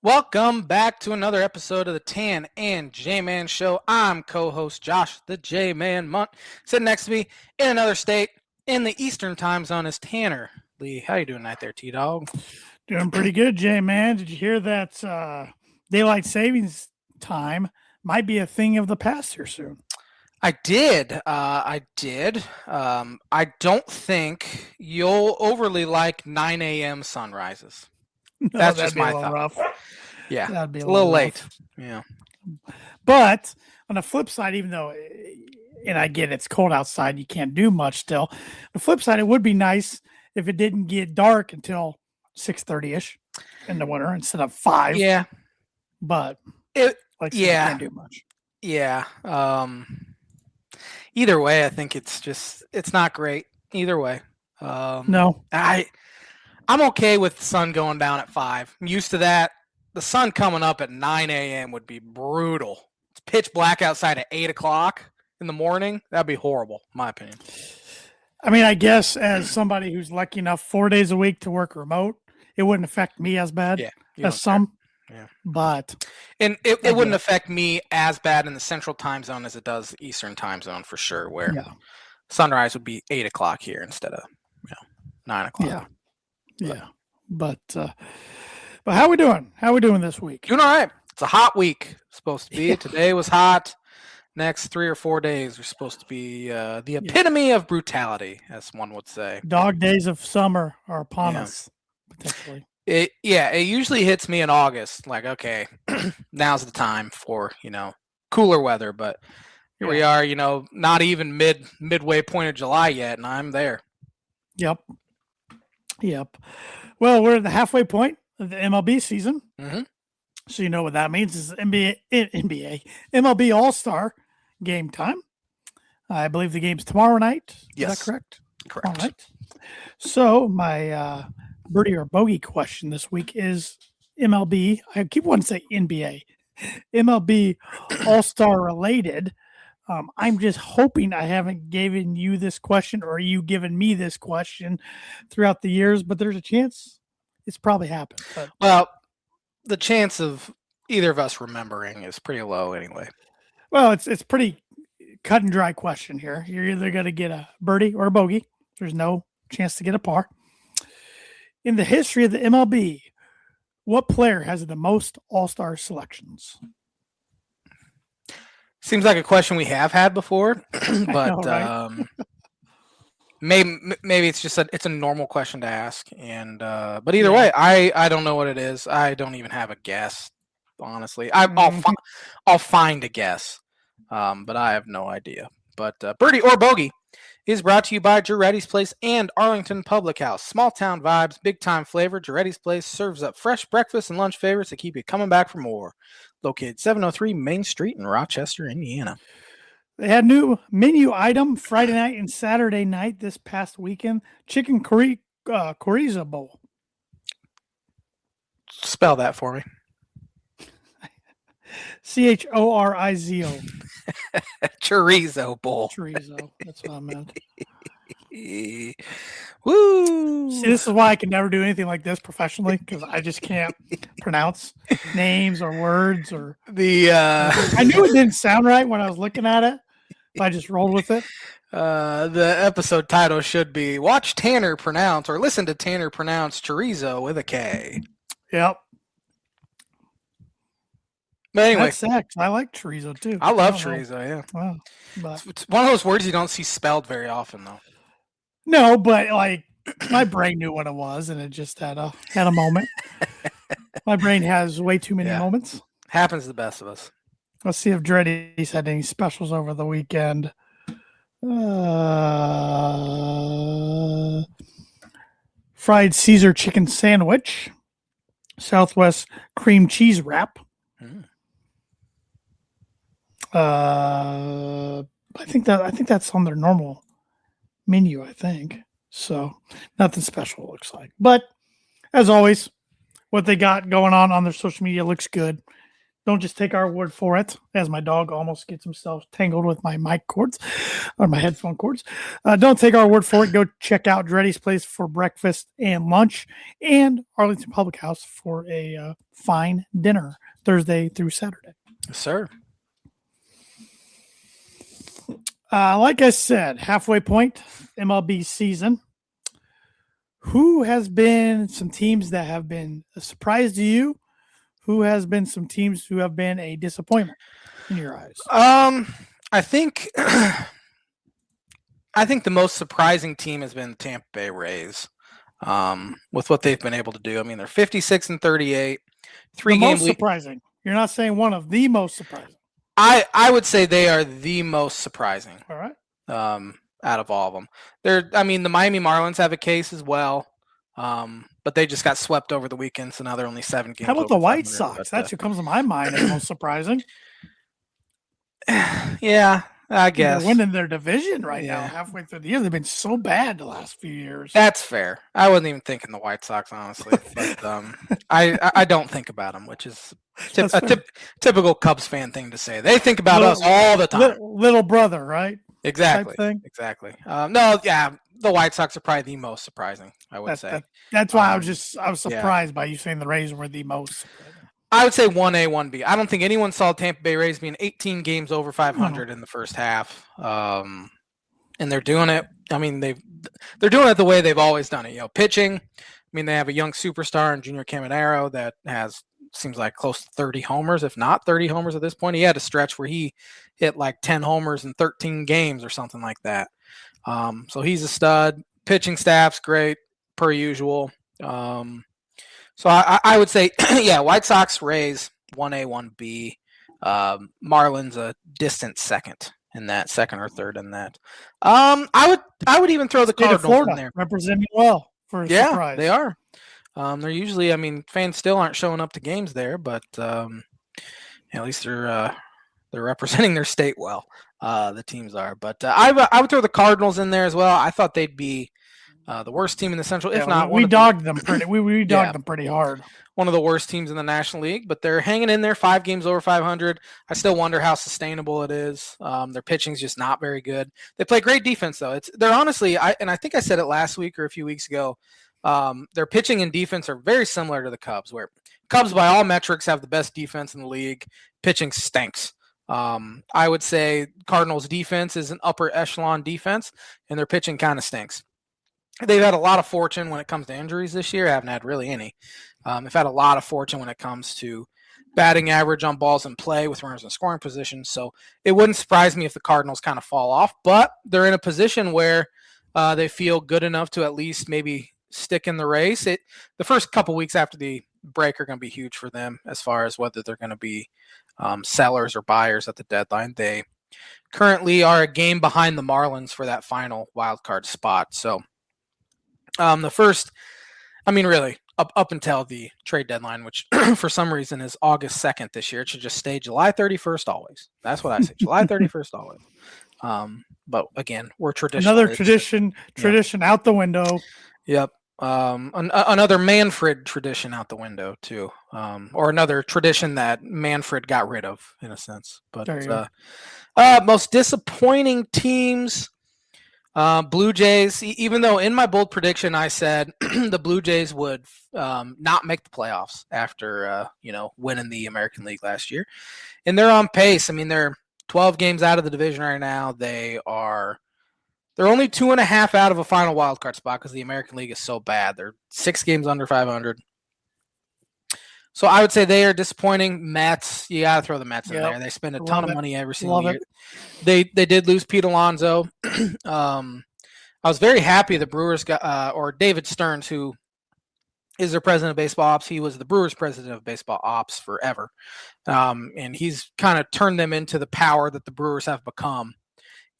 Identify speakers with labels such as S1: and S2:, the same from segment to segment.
S1: Welcome back to another episode of the Tan and J-Man Show. I'm co-host Josh, the J-Man Munt. Sitting next to me in another state in the Eastern time zone is Tanner Lee. How you doing tonight there, T-Dog?
S2: Doing pretty good, J-Man. Did you hear that daylight savings time might be a thing of the past here soon?
S1: I did. I don't think you'll overly like 9 a.m. sunrises.
S2: No,
S1: That's just my thought.
S2: Rough.
S1: Yeah,
S2: that'd be
S1: a little late.
S2: Rough.
S1: Yeah.
S2: But on the flip side, even though, and I get it's cold outside, you can't do much still. The flip side, it would be nice if it didn't get dark until 6:30ish in the winter instead of 5.
S1: Yeah.
S2: But
S1: you
S2: can't do much.
S1: Yeah. Either way, I think it's not great. Either way.
S2: No.
S1: I'm okay with the sun going down at 5. I'm used to that. The sun coming up at 9 a.m. would be brutal. It's pitch black outside at 8 o'clock in the morning. That'd be horrible, in my opinion.
S2: I mean, I guess as somebody who's lucky enough 4 days a week to work remote, it wouldn't affect me as bad as some.
S1: Yeah.
S2: But
S1: it wouldn't affect me as bad in the central time zone as it does the Eastern time zone for sure, where sunrise would be 8 o'clock here instead of 9 o'clock.
S2: Yeah. But how we doing? How we doing this week?
S1: Doing all right. It's a hot week. It's supposed to be. Yeah. Today was hot. Next 3 or 4 days are supposed to be the epitome of brutality, as one would say.
S2: Dog days of summer are upon us, potentially.
S1: It usually hits me in August. Like, okay, now's the time for, cooler weather. But here we are, not even midway point of July yet, and I'm there.
S2: Yep. Well, we're at the halfway point of the MLB season.
S1: Mm-hmm.
S2: So you know what that means is MLB All-Star game time. I believe the game's tomorrow night.
S1: Yes.
S2: Is that correct?
S1: Correct.
S2: All right. So my birdie or bogey question this week is MLB. I keep wanting to say NBA. MLB All-Star related. I'm just hoping I haven't given you this question or you given me this question throughout the years, but there's a chance it's probably happened. But.
S1: Well, the chance of either of us remembering is pretty low anyway.
S2: Well, it's pretty cut and dry question here. You're either going to get a birdie or a bogey. There's no chance to get a par. In the history of the MLB, what player has the most All-Star selections?
S1: Seems like a question we have had before, but
S2: know, right?
S1: maybe it's just it's a normal question to ask. And but either way, I don't know what it is. I don't even have a guess, honestly. I'll find a guess, but I have no idea. But birdie or bogey is brought to you by Jarrety's Place and Arlington Public House. Small town vibes, big time flavor. Jarrety's Place serves up fresh breakfast and lunch favorites to keep you coming back for more. Located 703 Main Street in Rochester, Indiana.
S2: They had new menu item Friday night and Saturday night this past weekend. Chicken chorizo bowl.
S1: Spell that for me.
S2: Chorizo.
S1: Chorizo bowl.
S2: Chorizo. That's what I meant.
S1: Woo!
S2: See, this is why I can never do anything like this professionally, because I just can't pronounce names or words or I knew it didn't sound right when I was looking at it, but I just rolled with it.
S1: The episode title should be "Watch Tanner Pronounce" or "Listen to Tanner Pronounce Chorizo with a K."
S2: Yep.
S1: But anyway,
S2: that's sex. I like chorizo too.
S1: I love chorizo. Yeah.
S2: Wow. But
S1: it's one of those words you don't see spelled very often, though.
S2: No, but like my brain knew what it was, and it just had a moment. My brain has way too many moments.
S1: Happens to the best of us.
S2: Let's see if Jarrety's had any specials over the weekend. Fried Caesar chicken sandwich, Southwest cream cheese wrap. I think that's on their normal menu, I think. So nothing special, it looks like. But as always, what they got going on their social media looks good. don't just take our word for it, as my dog almost gets himself tangled with my mic cords or my headphone cords. Don't take our word for it. Go check out Jarrety's place for breakfast and lunch, and Arlington Public House for a fine dinner Thursday through Saturday.
S1: Yes, sir.
S2: Like I said, halfway point, MLB season. Who has been some teams that have been a surprise to you? Who has been some teams who have been a disappointment in your eyes?
S1: I think the most surprising team has been the Tampa Bay Rays. With what they've been able to do. I mean, they're 56-38,
S2: Most surprising. You're not saying one of the most surprising.
S1: I would say they are the most surprising.
S2: All right.
S1: Out of all of them. The Miami Marlins have a case as well. But they just got swept over the weekend, so now they're only 7 games.
S2: How about the White Sox? That's what comes to my mind as most surprising.
S1: Yeah, I guess.
S2: They're winning their division right now, halfway through the year. They've been so bad the last few years.
S1: That's fair. I wasn't even thinking the White Sox, honestly. But I don't think about them, which is typical Cubs fan thing to say. They think about us all the time.
S2: Little brother, right?
S1: Exactly. Exactly. The White Sox are probably the most surprising, I would say.
S2: That's why I was surprised by you saying the Rays were the most surprising.
S1: I would say 1A, 1B. I don't think anyone saw Tampa Bay Rays being 18 games over 500 in the first half. And they're doing it. I mean, they're doing it the way they've always done it. Pitching. I mean, they have a young superstar in Junior Caminero that seems like close to 30 homers, if not 30 homers at this point. He had a stretch where he hit like 10 homers in 13 games or something like that. So he's a stud. Pitching staff's great, per usual. So I would say, White Sox, Rays, 1A, 1B. Marlins a distant second in that, second or third in that. I would even throw the Cardinals
S2: Florida
S1: in there.
S2: Representing well for a surprise.
S1: They are. They're usually, fans still aren't showing up to games there, but at least they're representing their state well. The teams are, but I would throw the Cardinals in there as well. I thought they'd be the worst team in the Central, if not.
S2: We dogged them pretty. We dogged them pretty hard.
S1: One of the worst teams in the National League, but they're hanging in there, 5 games over 500. I still wonder how sustainable it is. Their pitching's just not very good. They play great defense though. They're honestly, I think I said it last week or a few weeks ago. Their pitching and defense are very similar to the Cubs, where Cubs by all metrics have the best defense in the league. Pitching stinks. I would say Cardinals defense is an upper echelon defense, and their pitching kind of stinks. They've had a lot of fortune when it comes to injuries this year. Haven't had really any. They've had a lot of fortune when it comes to batting average on balls in play with runners in scoring position. So it wouldn't surprise me if the Cardinals kind of fall off, but they're in a position where they feel good enough to at least maybe stick in the race. The first couple weeks after the break are going to be huge for them as far as whether they're going to be sellers or buyers at the deadline. They currently are a game behind the Marlins for that final wild card spot. So the first, really up until the trade deadline, which for some reason is August 2nd this year, it should just stay July 31st always. That's what I say, July 31st always. But again, we're traditional.
S2: Another tradition out the window.
S1: Yep. Another Manfred tradition out the window too, or another tradition that Manfred got rid of in a sense. But most disappointing teams, Blue Jays. Even though in my bold prediction I said the Blue Jays would not make the playoffs after winning the American League last year, and they're on pace. They're 12 games out of the division right now. They're only 2.5 out of a final wild card spot because the American League is so bad. They're 6 games under 500. So I would say they are disappointing. Mets, you got to throw the Mets in there. They spend a ton of money every single year. They did lose Pete Alonso. I was very happy the Brewers got, or David Stearns, who is their president of baseball ops. He was the Brewers president of baseball ops forever. And he's kind of turned them into the power that the Brewers have become.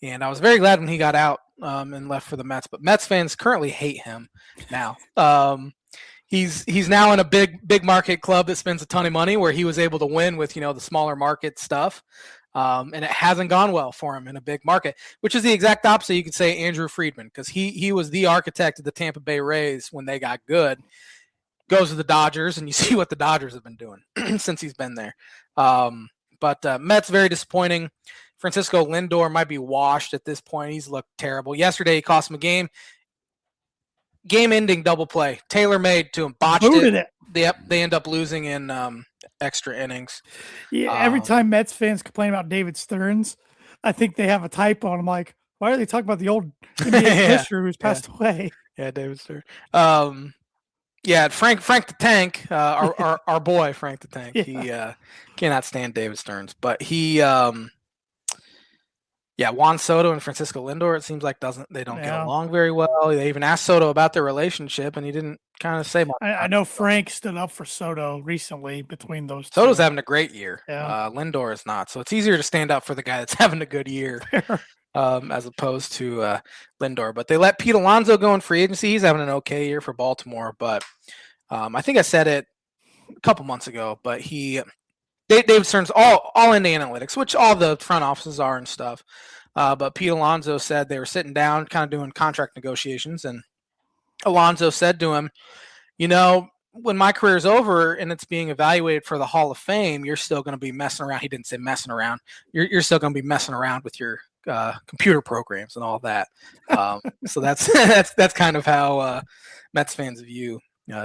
S1: And I was very glad when he got out and left for the Mets. But Mets fans currently hate him now. He's now in a big market club that spends a ton of money, where he was able to win with the smaller market stuff. And it hasn't gone well for him in a big market, which is the exact opposite. You could say Andrew Friedman, because he was the architect of the Tampa Bay Rays when they got good. goes to the Dodgers, and you see what the Dodgers have been doing since he's been there. But Mets, very disappointing. Francisco Lindor might be washed at this point. He's looked terrible. Yesterday, he cost him a game. Game-ending double play. Taylor made to him. Botched it. Yep, they end up losing in extra innings.
S2: Yeah, every time Mets fans complain about David Stearns, I think they have a typo. And I'm like, why are they talking about the old NBA pitcher who's passed away?
S1: Yeah, David Stearns. Yeah, Frank the Tank, our boy Frank the Tank. Yeah. He cannot stand David Stearns, but he, Juan Soto and Francisco Lindor. It seems like they don't get along very well. They even asked Soto about their relationship, and he didn't kind of say much.
S2: I know Frank stood up for Soto recently between those two.
S1: Soto's having a great year. Yeah. Lindor is not, so it's easier to stand up for the guy that's having a good year. As opposed to Lindor. But they let Pete Alonso go in free agency. He's having an okay year for Baltimore. But I think I said it a couple months ago, but David Stearns all into analytics, which all the front offices are and stuff. But Pete Alonso said they were sitting down, kind of doing contract negotiations. And Alonso said to him, when my career is over and it's being evaluated for the Hall of Fame, you're still going to be messing around. He didn't say messing around. You're still going to be messing around with your computer programs and all that. So that's kind of how Mets fans view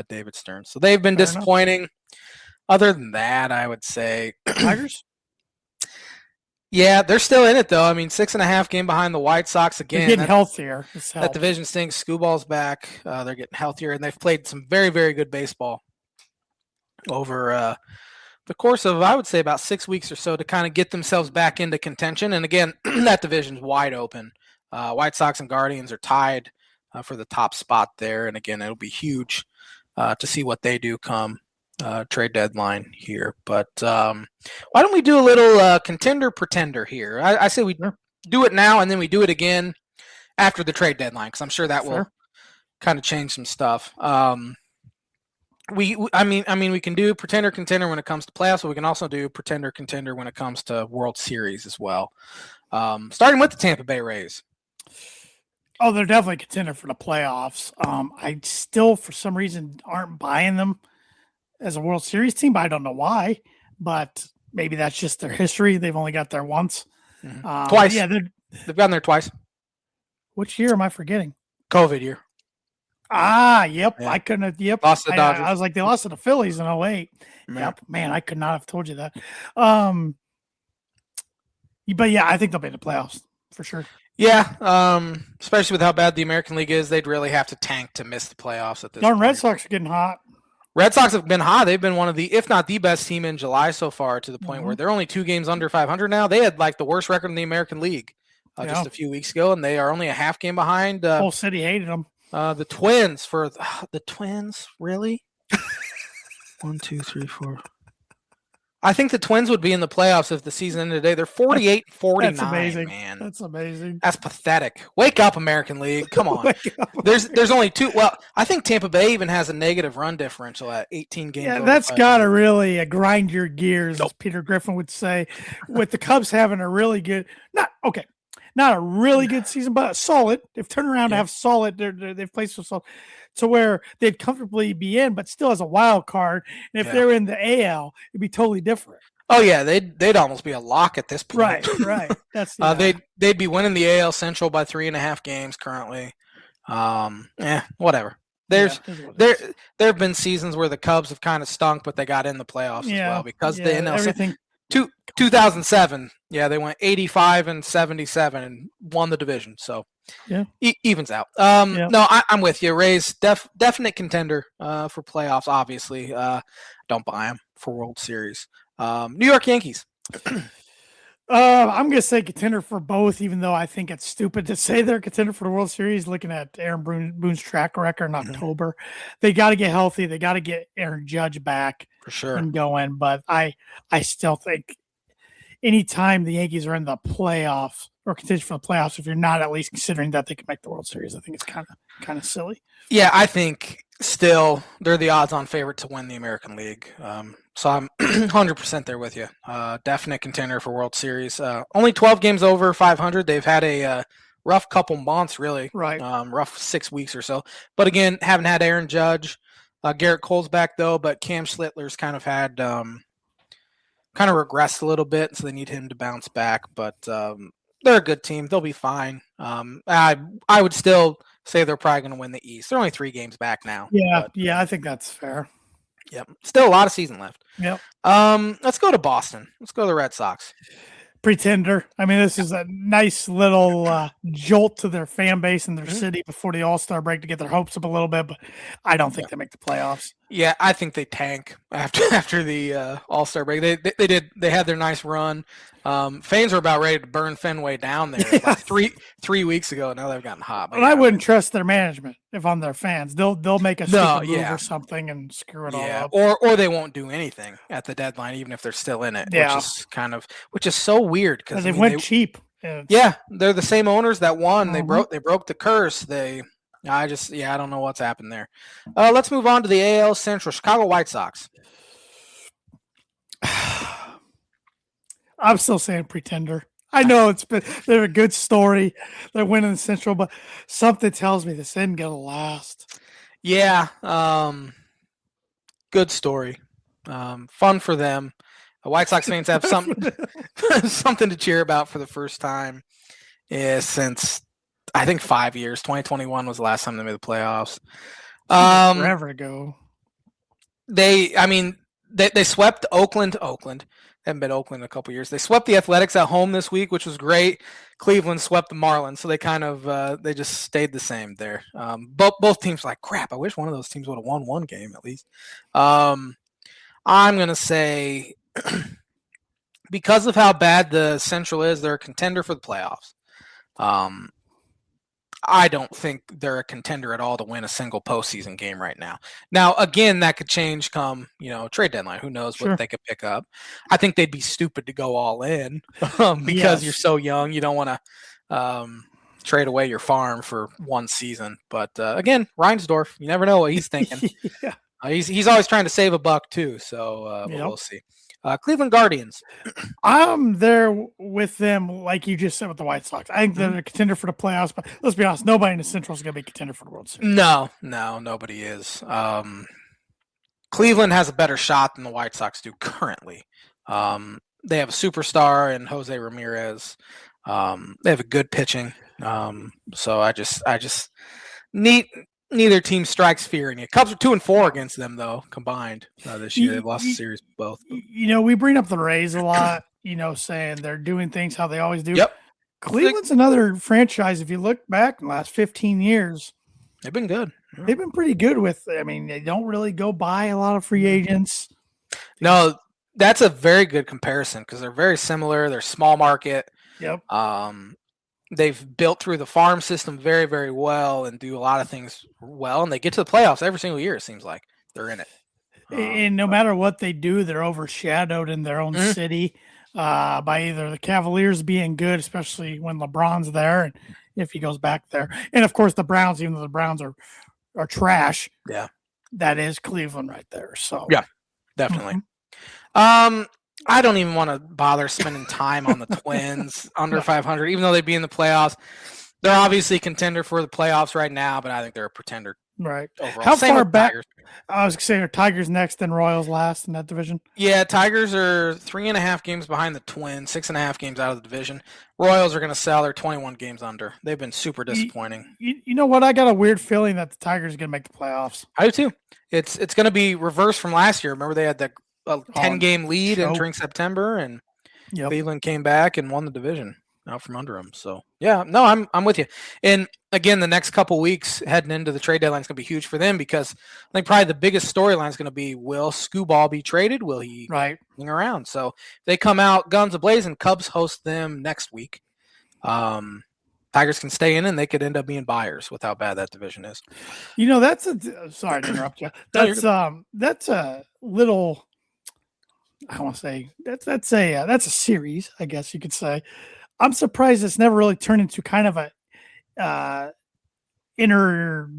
S1: David Stearns. So they've been disappointing. Enough. Other than that, I would say
S2: Tigers.
S1: Yeah, they're still in it though. I mean, 6.5 game behind the White Sox again.
S2: They're getting healthier.
S1: That division stinks. Scooball's back. They're getting healthier, and they've played some very, very good baseball over the course of, I would say, about 6 weeks or so to kind of get themselves back into contention. And again, that division's wide open. White Sox and Guardians are tied for the top spot there. And again, it'll be huge to see what they do come trade deadline here. But why don't we do a little contender pretender here? I say we do it now, and then we do it again after the trade deadline, because I'm sure that will kind of change some stuff. We can do pretender contender when it comes to playoffs, but we can also do pretender contender when it comes to World Series as well. Starting with the Tampa Bay Rays.
S2: Oh, they're definitely a contender for the playoffs. I still, for some reason, aren't buying them as a World Series team. I don't know why, but maybe that's just their history. They've only got there once.
S1: Mm-hmm. Twice. Yeah, they've gotten there twice.
S2: Which year am I forgetting?
S1: COVID year.
S2: Yep. Yeah. I couldn't have, yep.
S1: Lost to the Dodgers.
S2: I was like, they lost to the Phillies in 08. Yep. Man, I could not have told you that. But yeah, I think they'll be in the playoffs for sure.
S1: Yeah. Especially with how bad the American League is, they'd really have to tank to miss the playoffs at this point.
S2: Red Sox are getting hot.
S1: Red Sox have been hot. They've been one of the, if not the best team in July so far, to the point where they're only 2 games under 500 now. They had like the worst record in the American League just a few weeks ago, and they are only a half game behind.
S2: Whole city hated them.
S1: The Twins the Twins, really? 1, 2, 3, 4. I think the Twins would be in the playoffs if the season ended today. They're 48-49.
S2: That's amazing,
S1: man.
S2: That's amazing.
S1: That's pathetic. Wake up, American League. Come on. There's only 2. Well, I think Tampa Bay even has a negative run differential at 18 games.
S2: Yeah, that's got to really grind your gears, as Peter Griffin would say. With the Cubs having a really good, not a really good season, but solid. They've turned around to have solid. They've played so solid to where they'd comfortably be in, but still as a wild card. And if they're in the AL, it'd be totally different.
S1: Oh yeah, they'd almost be a lock at this point.
S2: Right. That's
S1: they'd be winning the AL Central by 3.5 games currently. Whatever. There have been seasons where the Cubs have kind of stunk, but they got in the playoffs as well because the NL everything. 2007, they went 85-77 and won the division. So evens out. No, I'm with you. Rays definite contender for playoffs. Obviously, don't buy them for World Series. New York Yankees.
S2: I'm gonna say contender for both, even though I think it's stupid to say they're a contender for the World Series. Looking at Aaron Boone's track record in October, they got to get healthy. They got to get Aaron Judge back
S1: for sure
S2: and going. But I still think anytime the Yankees are in the playoffs or contention for the playoffs, if you're not at least considering that they can make the World Series, I think it's kind of silly.
S1: Yeah, I think still they're the odds-on favorite to win the American League. So I'm 100% there with you. Definite contender for World Series. Only 12 games over 500. They've had a rough couple months, really.
S2: Right.
S1: Rough 6 weeks or so. But again, haven't had Aaron Judge. Garrett Cole's back though, but Cam Schlittler's kind of had kind of regressed a little bit, so they need him to bounce back. But they're a good team; they'll be fine. I would still say they're probably going to win the East. They're only 3 games back now.
S2: Yeah,
S1: but,
S2: I think that's fair.
S1: Yep, still a lot of season left.
S2: Yep.
S1: Let's go to Boston. Let's go to the Red Sox.
S2: Pretender. I mean, this is a nice little jolt to their fan base and their city before the All-Star break to get their hopes up a little bit, but I don't think they make the playoffs.
S1: Yeah, I think they tank after the All-Star break. They had their nice run. Fans were about ready to burn Fenway down there like 3 weeks ago. Now they've gotten hot.
S2: But I wouldn't trust their management if I'm their fans. They'll make a stupid move or something and screw it all up.
S1: Or they won't do anything at the deadline, even if they're still in it.
S2: Yeah.
S1: Which is so weird because
S2: they went cheap.
S1: Yeah, they're the same owners that won. They broke the curse. I don't know what's happened there. Let's move on to the AL Central. Chicago White Sox.
S2: I'm still saying pretender. I know they're a good story. They're winning the Central, but something tells me this isn't gonna last.
S1: Yeah, good story. Fun for them. The White Sox fans have something to cheer about for the first time since I think 5 years. 2021 was the last time they made the playoffs.
S2: Forever ago.
S1: They swept Oakland. Haven't been Oakland in a couple years. They swept the Athletics at home this week, which was great. Cleveland swept the Marlins, so they kind of they just stayed the same there. Both teams were like, crap, I wish one of those teams would have won one game at least. I'm gonna say because of how bad the Central is, they're a contender for the playoffs. I don't think they're a contender at all to win a single postseason game right now. Now, again, that could change come, trade deadline. Who knows what they could pick up. I think they'd be stupid to go all in because you're so young. You don't want to trade away your farm for one season. But again, Reinsdorf, you never know what he's thinking.
S2: Yeah.
S1: He's always trying to save a buck too. So we'll see. Cleveland Guardians.
S2: I'm there with them, like you just said with the White Sox. I think they're a contender for the playoffs, but let's be honest, nobody in the Central is going to be a contender for the World Series.
S1: No, nobody is. Cleveland has a better shot than the White Sox do currently. They have a superstar in Jose Ramirez. They have a good pitching. So I just neither team strikes fear in you. Cubs are 2-4 against them though combined this year. They've lost the series both.
S2: We bring up the Rays a lot. Saying they're doing things how they always do.
S1: Yep.
S2: Cleveland's another franchise. If you look back in the last 15 years,
S1: they've been good.
S2: They've been pretty good with. They don't really go buy a lot of free agents.
S1: No, that's a very good comparison because they're very similar. They're small market.
S2: Yep.
S1: They've built through the farm system very, very well and do a lot of things well, and they get to the playoffs every single year. It seems like they're in it.
S2: And no matter what they do, they're overshadowed in their own city by either the Cavaliers being good, especially when LeBron's there, and if he goes back there, and of course the Browns. Even though the Browns are trash, that is Cleveland right there. So
S1: yeah, definitely. I don't even want to bother spending time on the Twins under 500, even though they'd be in the playoffs. They're obviously a contender for the playoffs right now, but I think they're a pretender.
S2: Right.
S1: Overall.
S2: How
S1: Same
S2: far
S1: with
S2: back?
S1: Tigers.
S2: I was saying, are Tigers next and Royals last in that division?
S1: Yeah, Tigers are 3.5 games behind the Twins, 6.5 games out of the division. Royals are going to sell. They're 21 games under. They've been super disappointing.
S2: You know what? I got a weird feeling that the Tigers are going to make the playoffs.
S1: I do too. It's going to be reversed from last year. Remember they had the 10-game lead during September, and Cleveland came back and won the division out from under them. So yeah, no, I'm with you. And again, the next couple weeks heading into the trade deadline is going to be huge for them because I think probably the biggest storyline is going to be, will Skubal be traded? Will he hang around? So if they come out guns a-blazing, Cubs host them next week. Tigers can stay in and they could end up being buyers with how bad that division is.
S2: Sorry to interrupt you. That's a little, I want to say that's a series, I guess you could say. I'm surprised it's never really turned into kind of a inner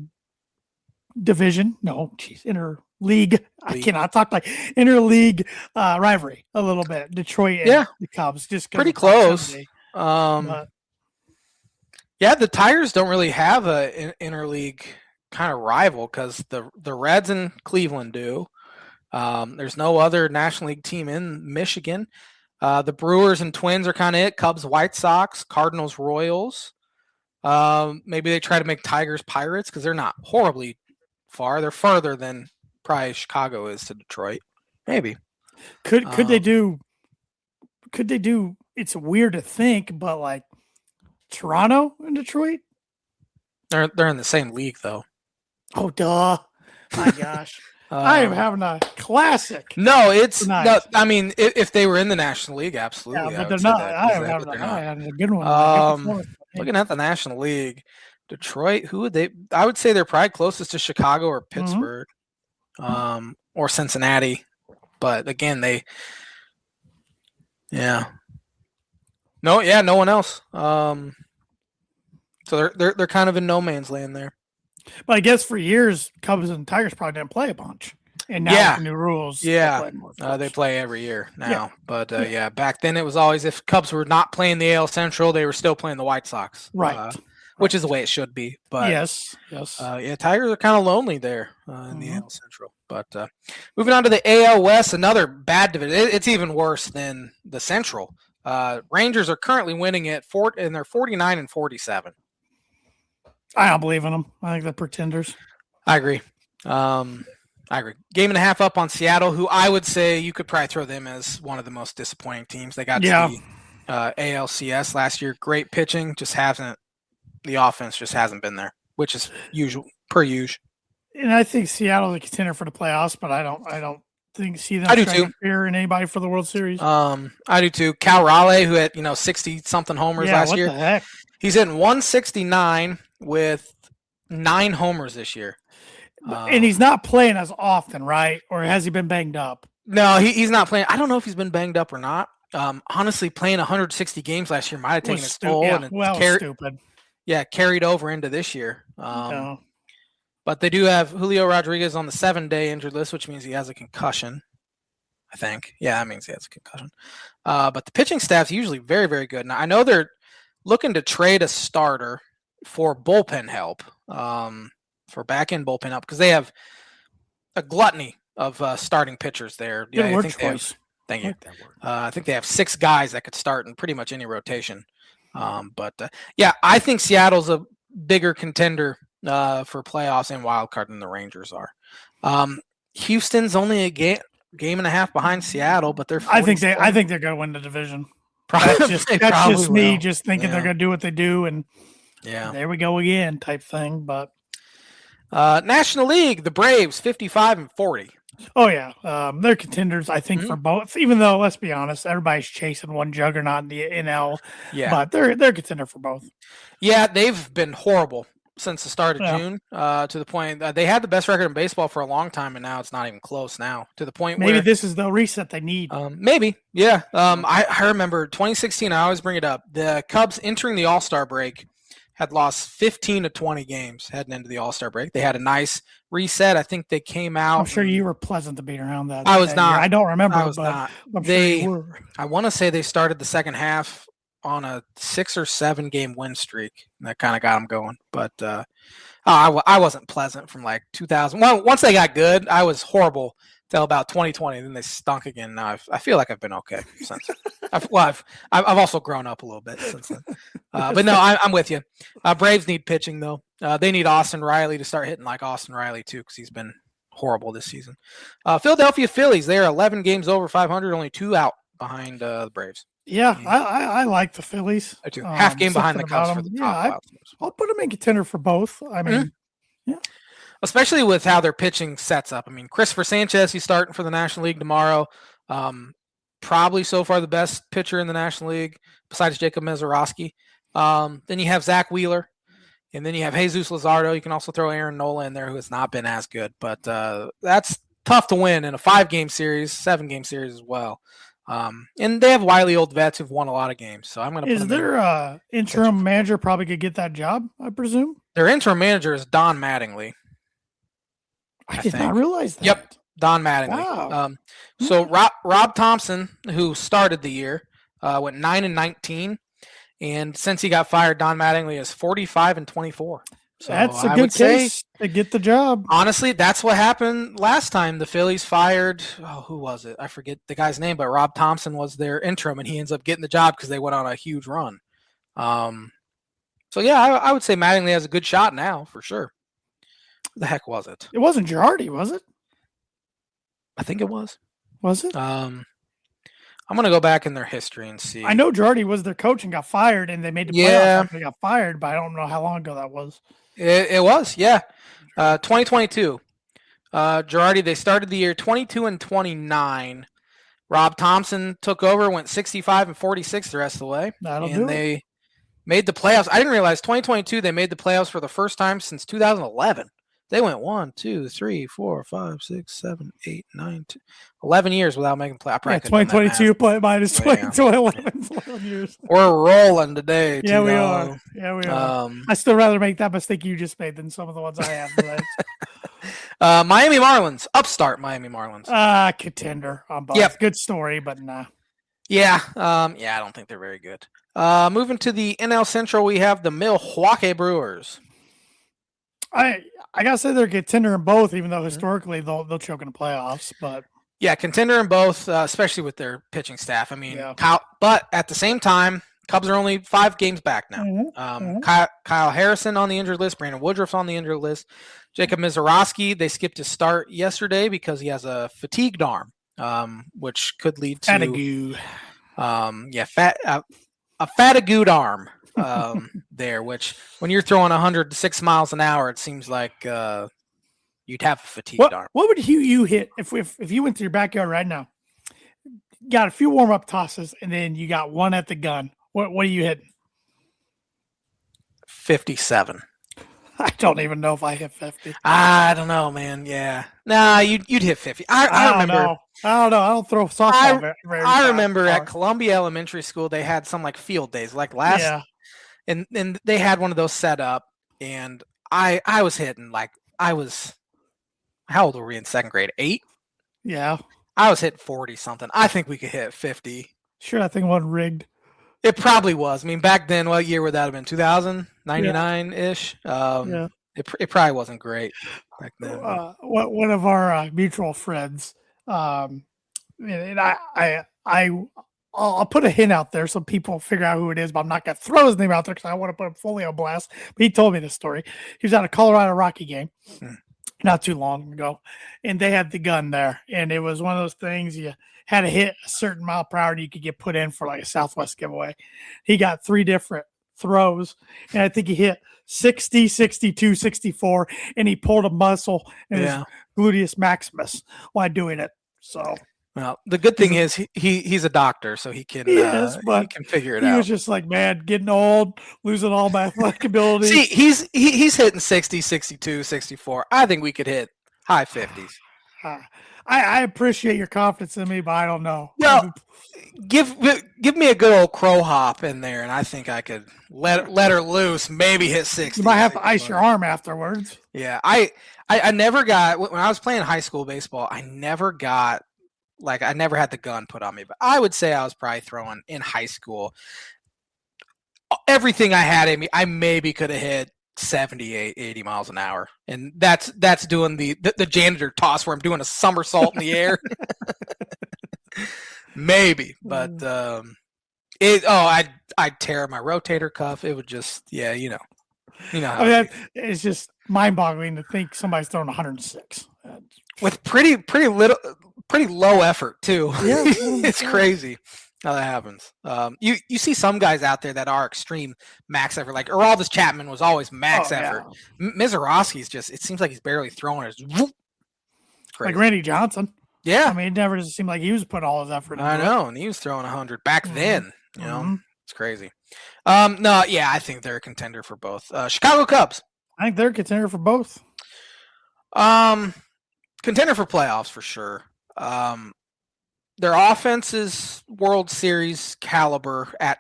S2: division. No, inner league. I cannot talk like inner league rivalry a little bit. Detroit and the Cubs, just
S1: pretty close. Yeah, the Tigers don't really have an interleague kind of rival because the Reds in Cleveland do. There's no other National League team in Michigan. The Brewers and Twins are kind of it. Cubs, White Sox, Cardinals, Royals. Maybe they try to make Tigers, Pirates because they're not horribly far. They're further than probably Chicago is to Detroit. Maybe.
S2: Could they do? Could they do? It's weird to think, but like Toronto and Detroit.
S1: They're in the same league though.
S2: Oh, duh! My gosh, I am having a classic.
S1: No, it's no. I mean, if they were in the National League, absolutely.
S2: Yeah, but they're not. I am having a good one.
S1: Looking at the National League, Detroit. Who would they? I would say they're probably closest to Chicago or Pittsburgh, or Cincinnati. But again, no one else. So they're kind of in no man's land there.
S2: But I guess for years, Cubs and Tigers probably didn't play a bunch, and now with the new rules,
S1: they play every year now. Yeah. But back then it was always if Cubs were not playing the AL Central, they were still playing the White Sox,
S2: right?
S1: Which is the way it should be. But
S2: yes.
S1: Tigers are kind of lonely there in the AL Central. But moving on to the AL West, another bad division. It's even worse than the Central. Rangers are currently winning it and they're 49 and 47.
S2: I don't believe in them. I think they're pretenders.
S1: I agree. Game and a half up on Seattle, who I would say you could probably throw them as one of the most disappointing teams. They got to the ALCS last year. Great pitching, the offense just hasn't been there, which is per usual.
S2: And I think Seattle's a contender for the playoffs, but I don't see them fear in anybody for the World Series.
S1: I do too. Cal Raleigh, who had 60-something homers last year.
S2: What the heck?
S1: He's hitting 169 with 9 homers this year.
S2: And he's not playing as often, right? Or has he been banged up?
S1: No, he's not playing. I don't know if he's been banged up or not. Honestly, playing 160 games last year might have taken its toll.
S2: Stupid.
S1: Yeah, carried over into this year. But they do have Julio Rodriguez on the 7-day injured list, which means he has a concussion, I think. Yeah, that means he has a concussion. But the pitching staff's usually very, very good. Now, I know they're looking to trade a starter for bullpen help, for back-end bullpen help, because they have a gluttony of starting pitchers there.
S2: Good word choice.
S1: Thank you. I think they have 6 guys that could start in pretty much any rotation. I think Seattle's a bigger contender for playoffs and wild card than the Rangers are. Houston's only a game and a half behind Seattle, but they're.
S2: I think they're going to win the division. That's just me just thinking they're going to do what they do, and there we go again type thing. But
S1: National League, the Braves 55 and 40.
S2: Oh yeah, they're contenders. I think for both. Even though let's be honest, everybody's chasing one juggernaut in the NL. Yeah, but they're a contender for both. Yeah,
S1: they've been horrible since the start of June, to the point they had the best record in baseball for a long time, and now it's not even close now, to the point
S2: maybe
S1: where
S2: this is the reset they need.
S1: Maybe. Yeah. I remember 2016, I always bring it up. The Cubs entering the All-Star break had lost 15 to 20 games heading into the All-Star break. They had a nice reset. I think they came out.
S2: I'm sure you were pleasant to be around that.
S1: I was not.
S2: Year. I don't remember.
S1: I was not.
S2: I'm sure you were.
S1: I want to say they started the second half on a 6 or 7 game win streak. And that kind of got them going. But I wasn't pleasant from like 2000. Well, once they got good, I was horrible till about 2020. Then they stunk again. Now I feel like I've been okay since. I've also grown up a little bit since then. But no, I'm with you. Braves need pitching though. They need Austin Riley to start hitting like Austin Riley too, because he's been horrible this season. Philadelphia Phillies, they are 11 games over 500, only 2 out behind the Braves.
S2: Yeah, I like the Phillies.
S1: I do. Half game behind the Cubs for the top.
S2: I'll put them in contender for both. I mean,
S1: especially with how their pitching sets up. I mean, Christopher Sanchez, he's starting for the National League tomorrow. Probably so far the best pitcher in the National League besides Jacob Mezorowski. Then you have Zach Wheeler, and then you have Jesus Luzardo. You can also throw Aaron Nola in there, who has not been as good. But that's tough to win in a 5-game series, 7-game series as well. And they have wily old vets who've won a lot of games. So I'm going to.
S2: Is their interim manager probably could get that job? I presume
S1: their interim manager is Don Mattingly.
S2: I did not realize that.
S1: Yep, Don Mattingly.
S2: Wow.
S1: So Rob Thompson, who started the year, went 9-19, and since he got fired, Don Mattingly is 45 and 24. So
S2: That's a
S1: I
S2: good
S1: would say,
S2: case to get the job.
S1: honestly, that's what happened last time. The Phillies fired, who was it? I forget the guy's name, but Rob Thompson was their interim, and he ends up getting the job because they went on a huge run. So yeah, I would say Mattingly has a good shot now for sure. The heck was it?
S2: It wasn't Jarrety, was it?
S1: I think it was.
S2: Was it?
S1: I'm gonna go back in their history and see.
S2: I know Jarrety was their coach and got fired, and they made the playoffs after they got fired, but I don't know how long ago that was.
S1: It was, yeah. 2022. Jarrety, they started the year 22-29. Rob Thompson took over, went 65-46 the rest of the way. They made the playoffs. I didn't realize 2022 they made the playoffs for the first time since 2011. They went 1, 2, 3, 4, 5, 6, 7, 8, 9, 10, 11 years without making playoffs.
S2: 2022 minus 2011, 11 years.
S1: We're rolling today.
S2: Yeah, we are. Yeah, we are. I still rather make that mistake you just made than some of the ones I have.
S1: Miami Marlins, upstart Miami Marlins.
S2: Contender on both.
S1: Yep.
S2: Good story, but nah.
S1: Yeah, I don't think they're very good. Moving to the NL Central, we have the Milwaukee Brewers.
S2: I gotta say they're a contender in both, even though historically they'll choke in the playoffs. But
S1: yeah, contender in both, especially with their pitching staff. I mean, but at the same time, Cubs are only 5 games back now. Kyle Harrison on the injured list, Brandon Woodruff's on the injured list, Jacob Mizorowski, they skipped his start yesterday because he has a fatigued arm, which could lead to a fatigued arm. There, which when you're throwing 106 miles an hour, it seems like you'd have a fatigued arm.
S2: What would you hit if you went to your backyard right now, got a few warm up tosses, and then you got one at the gun? What are you hitting?
S1: 57.
S2: I don't even know if I hit 50.
S1: I don't know, man. Yeah, nah, you'd hit 50. I remember.
S2: I don't know. I don't throw softball very
S1: I remember at Columbia Elementary School they had some like field days, like last. Yeah. And they had one of those set up, and I was hitting how old were we in second grade? 8?
S2: Yeah.
S1: I was hitting 40 something. I think we could hit 50.
S2: Sure, that thing wasn't rigged.
S1: It probably was. I mean, back then, what year would that have been? 2099-ish? Yeah. It probably wasn't great back then.
S2: One of our mutual friends, and I'll put a hint out there so people figure out who it is, but I'm not going to throw his name out there because I want to put him fully on blast. But he told me this story. He was at a Colorado Rocky game not too long ago, and they had the gun there. And it was one of those things you had to hit a certain mile per hour and you could get put in for like a Southwest giveaway. He got 3 different throws, and I think he hit 60, 62, 64, and he pulled a muscle in his gluteus maximus while doing it. So...
S1: Well, the good thing is he's a doctor, so he can figure it out.
S2: He was just like, man, getting old, losing all my athletic ability.
S1: See, he's hitting 60, 62, 64. I think we could hit high 50s.
S2: I appreciate your confidence in me, but I don't know.
S1: Well, give me a good old crow hop in there, and I think I could let her loose, maybe hit 60.
S2: You might have to ice your arm afterwards.
S1: Yeah, I never got, when I was playing high school baseball, I never had the gun put on me, but I would say I was probably throwing in high school. Everything I had in me, I maybe could have hit 78, 80 miles an hour. And that's doing the janitor toss where I'm doing a somersault in the air. Maybe, but I'd tear my rotator cuff. It would just, you know.
S2: I mean, it's just mind-boggling to think somebody's throwing 106
S1: with pretty low effort too. Yeah, it's crazy how that happens. You see some guys out there that are extreme max effort. Like Aroldis Chapman was always max effort. Yeah. Mizorowski's just, it seems like he's barely throwing it.
S2: Like Randy Johnson.
S1: Yeah,
S2: I mean, it never just seemed like he was putting all his effort.
S1: I know, and he was throwing 100 back then. You know, it's crazy. No, yeah, I think they're a contender for both. Chicago Cubs.
S2: I think they're a contender for both.
S1: Contender for playoffs for sure. Their offense is World Series caliber at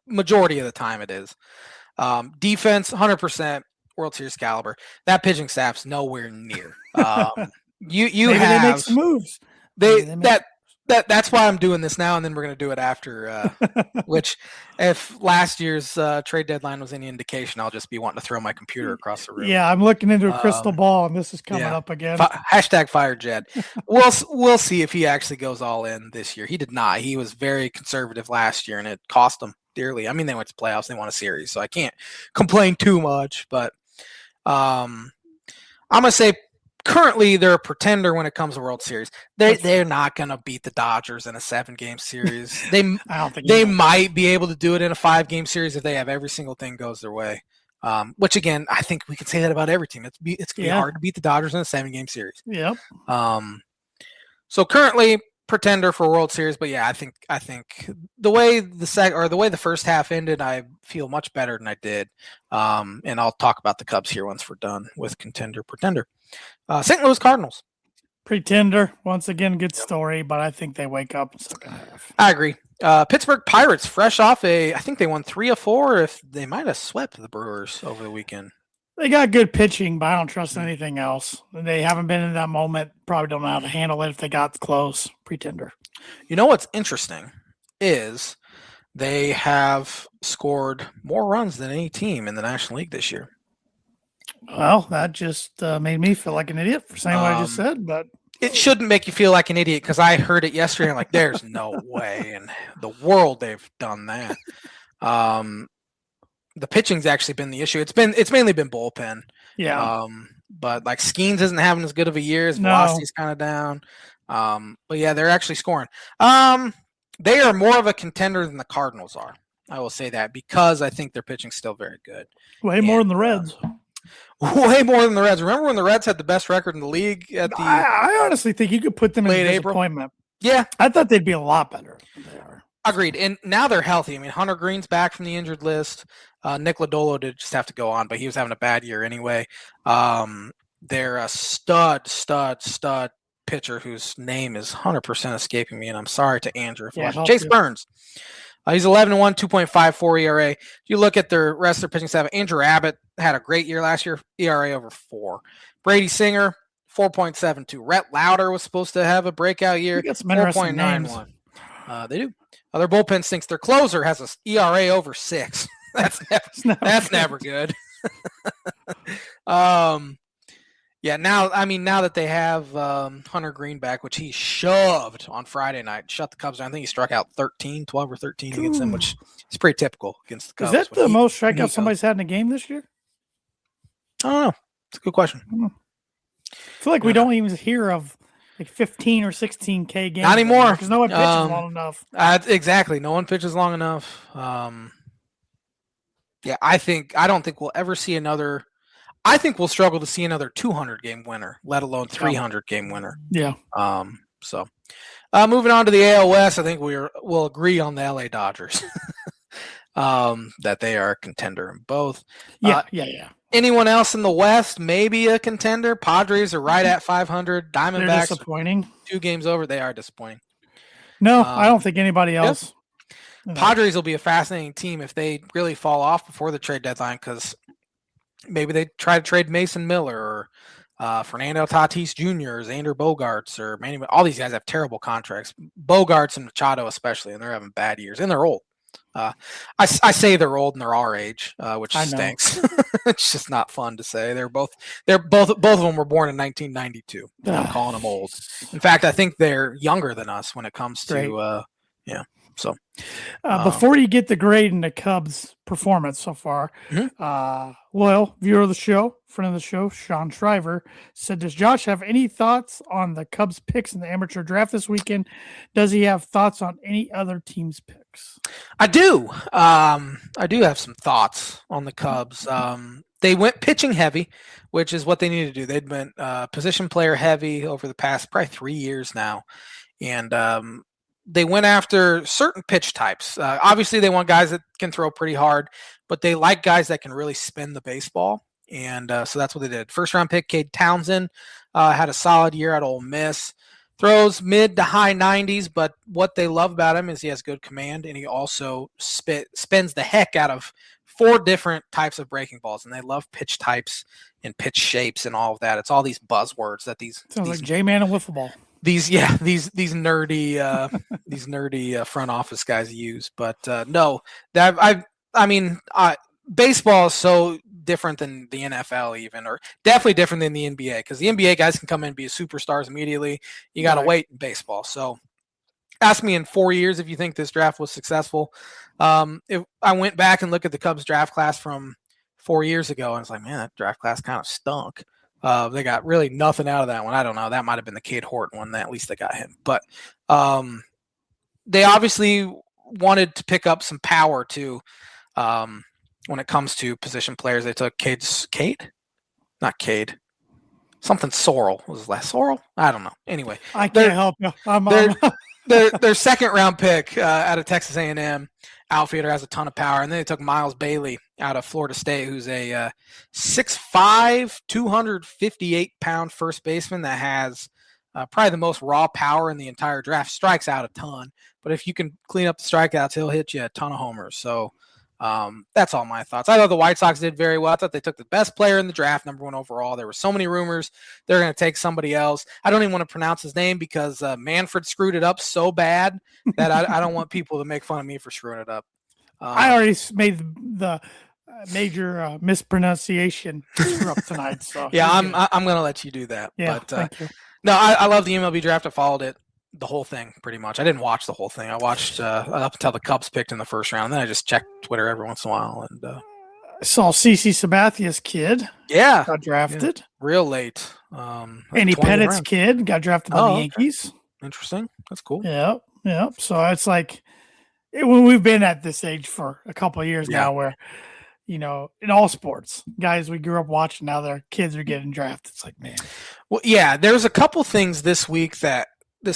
S1: majority of the time it is. Defense, 100% World Series caliber. That pitching staff's nowhere near. You
S2: Maybe
S1: have
S2: they make some moves.
S1: That's why I'm doing this now, and then we're going to do it after. Which, if last year's trade deadline was any indication, I'll just be wanting to throw my computer across the room.
S2: Yeah, I'm looking into a crystal ball, and this is coming up again.
S1: Hashtag fire Jed. We'll see if he actually goes all in this year. He did not. He was very conservative last year, and it cost him dearly. I mean, they went to playoffs, they won a series, so I can't complain too much. But I'm gonna say currently they're a pretender when it comes to World Series. They're not gonna beat the Dodgers in a 7-game series. They might be able to do it in a 5-game series if they have every single thing goes their way. Which again, I think we can say that about every team. It's gonna be hard to beat the Dodgers in a 7-game series.
S2: Yep.
S1: So currently pretender for World Series, but yeah, I think the way the first half ended, I feel much better than I did. And I'll talk about the Cubs here once we're done with contender pretender. St. Louis Cardinals.
S2: Pretender, once again, good story, but I think they wake up in the second half.
S1: I agree. Pittsburgh Pirates, fresh off I think they won 3 of 4. If they might have swept the Brewers over the weekend.
S2: They got good pitching, but I don't trust anything else. They haven't been in that moment. Probably don't know how to handle it if they got close. Pretender.
S1: You know what's interesting is they have scored more runs than any team in the National League this year.
S2: Well, that just made me feel like an idiot for saying what I just said, but
S1: it shouldn't make you feel like an idiot because I heard it yesterday. I'm like, there's no way in the world they've done that. The pitching's actually been the issue. It's mainly been bullpen.
S2: Yeah.
S1: But like Skeens isn't having as good of a year. His velocity's kind of down. But yeah, they're actually scoring. They are more of a contender than the Cardinals are. I will say that because I think their pitching's still very good.
S2: Way more than the Reds.
S1: Way more than the Reds. Remember when the Reds had the best record in the league at the
S2: I honestly think you could put them in
S1: late
S2: disappointment.
S1: April. Yeah.
S2: I thought they'd be a lot better than they are.
S1: Agreed. And now they're healthy. I mean, Hunter Green's back from the injured list. Nick Lodolo did just have to go on, but he was having a bad year anyway. They're a stud pitcher whose name is 100% escaping me, and I'm sorry to Andrew. Chase Burns. He's 11-1, 2.54 ERA. If you look at the rest of their pitching staff, Andrew Abbott had a great year last year, ERA over 4. Brady Singer, 4.72. Rhett Lauder was supposed to have a breakout year, 4.91. They do. Their bullpen stinks. Their closer has an ERA over 6. That's never good. Yeah, now that they have Hunter Green back, which he shoved on Friday night, shut the Cubs down. I think he struck out 12 or 13 against them, which is pretty typical against the Cubs.
S2: Is that the most strikeouts somebody's had in a game this year?
S1: I don't know. It's a good question.
S2: I feel like we don't even hear of like 15 or 16K games.
S1: Not anymore.
S2: Because no one pitches long enough.
S1: Exactly. No one pitches long enough. Yeah, I don't think we'll ever see another. I think we'll struggle to see another 200-game winner, let alone 300-game winner.
S2: Yeah.
S1: So moving on to the AL West, I think we'll agree on the LA Dodgers. That they are a contender in both.
S2: Yeah.
S1: Anyone else in the West, maybe a contender? Padres are right at 500. Diamondbacks,
S2: they're disappointing.
S1: 2 games over. They are disappointing.
S2: No, I don't think anybody else.
S1: Yep. Padres will be a fascinating team if they really fall off before the trade deadline because maybe they try to trade Mason Miller or Fernando Tatis Jr. or Xander Bogaerts or all these guys have terrible contracts. Bogaerts and Machado especially, and they're having bad years, and they're old. I say they're old and they're our age, which stinks. It's just not fun to say. Both of them were born in 1992. I'm calling them old. In fact, I think they're younger than us when it comes to So
S2: before you get the grade in the Cubs' performance so far, loyal viewer of the show, friend of the show, Sean Shriver, said, does Josh have any thoughts on the Cubs picks in the amateur draft this weekend? Does he have thoughts on any other team's picks?
S1: I do. I do have some thoughts on the Cubs. They went pitching heavy, which is what they need to do. They'd been position player heavy over the past probably 3 years now. And they went after certain pitch types. Obviously, they want guys that can throw pretty hard, but they like guys that can really spin the baseball. And so that's what they did. First-round pick, Cade Townsend, had a solid year at Ole Miss. Throws mid to high 90s, but what they love about him is he has good command, and he also spins the heck out of 4 different types of breaking balls, and they love pitch types and pitch shapes and all of that. It's all these buzzwords that these
S2: like J-Man and wiffle ball.
S1: these nerdy front office guys use. But no, that I mean, baseball is so different than the NFL, even, or definitely different than the NBA, because the NBA guys can come in and be superstars immediately. You got to wait in baseball. So ask me in 4 years if you think this draft was successful. If I went back and looked at the Cubs draft class from 4 years ago, and it's like, man, that draft class kind of stunk. They got really nothing out of that one. I don't know. That might have been the Cade Horton one. At least they got him. But they obviously wanted to pick up some power too. When it comes to position players, they took Cade? Not Cade. Something Sorrell. Was his last Sorrell? I don't know. Anyway.
S2: I can't help you.
S1: Their second round pick out of Texas A&M outfielder has a ton of power. And then they took Miles Bailey out of Florida State, who's a 6'5", 258-pound first baseman that has probably the most raw power in the entire draft. Strikes out a ton. But if you can clean up the strikeouts, he'll hit you a ton of homers. So that's all my thoughts. I thought the White Sox did very well. I thought they took the best player in the draft, number 1 overall. There were so many rumors they're going to take somebody else. I don't even want to pronounce his name because Manfred screwed it up so bad that I don't want people to make fun of me for screwing it up.
S2: I already made the major mispronunciation screw up tonight. So
S1: yeah, I'm going to let you do that.
S2: Yeah,
S1: but,
S2: thank you.
S1: No, I love the MLB draft. I followed it. The whole thing, pretty much. I didn't watch the whole thing. I watched up until the Cubs picked in the first round. Then I just checked Twitter every once in a while. And
S2: I saw CC Sabathia's kid.
S1: Yeah,
S2: got drafted
S1: real late.
S2: Andy Pettit's kid got drafted by the Yankees.
S1: Okay. Interesting. That's cool.
S2: Yeah. So it's like when we've been at this age for a couple of years now, where in all sports, guys we grew up watching, now their kids are getting drafted. It's like, man.
S1: Well, yeah. There's a couple things this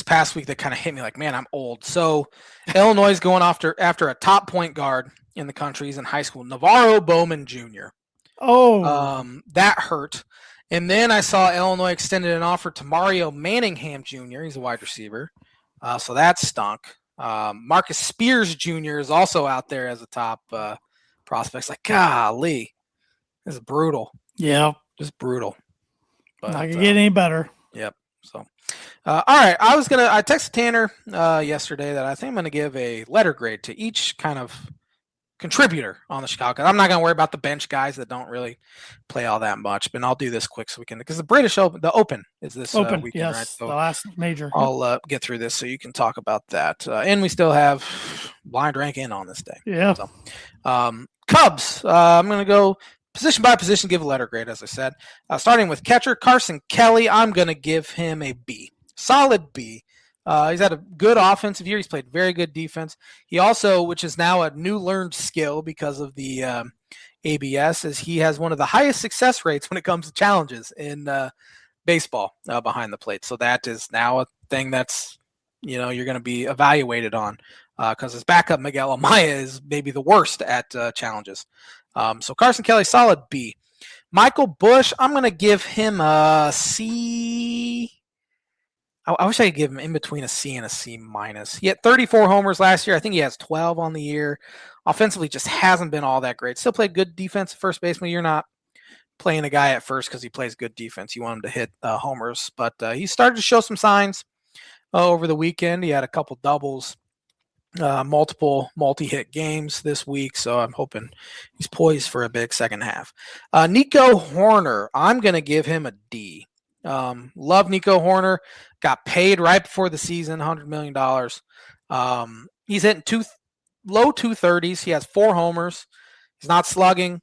S1: past week that kind of hit me like, man, I'm old. So Illinois is going after a top point guard in the country. He's in high school, Navarro Bowman Jr. That hurt. And then I saw Illinois extended an offer to Mario Manningham Jr. He's a wide receiver. So that stunk. Marcus Spears Jr. is also out there as a top prospect. It's like, golly, this is brutal.
S2: Yeah.
S1: Just brutal.
S2: But not gonna get any better.
S1: Yep. So, all right. I texted Tanner yesterday that I think I'm going to give a letter grade to each kind of contributor on the Chicago. I'm not going to worry about the bench guys that don't really play all that much, but I'll do this quick so we can, because the British Open, the Open is this weekend,
S2: yes,
S1: right? So
S2: the last major.
S1: I'll get through this so you can talk about that. And we still have blind rank in on this day.
S2: Yeah.
S1: So, Cubs, I'm going to go position by position, give a letter grade, as I said. Starting with catcher Carson Kelly, I'm going to give him a B. Solid B. He's had a good offensive year. He's played very good defense. He also, which is now a new learned skill because of the ABS, is he has one of the highest success rates when it comes to challenges in baseball behind the plate. So that is now a thing that's, you're going to be evaluated on because his backup, Miguel Amaya, is maybe the worst at challenges. So Carson Kelly, solid B. Michael Busch, I'm going to give him a C. I wish I could give him in between a C and a C minus. He had 34 homers last year. I think he has 12 on the year. Offensively, just hasn't been all that great. Still played good defense at first baseman. You're not playing a guy at first because he plays good defense. You want him to hit homers. But he started to show some signs over the weekend. He had a couple doubles, multiple multi-hit games this week. So I'm hoping he's poised for a big second half. Nico Horner, I'm going to give him a D. Love Nico Horner. Got paid right before the season, $100 million. He's hitting low 230s. He has 4 homers. He's not slugging.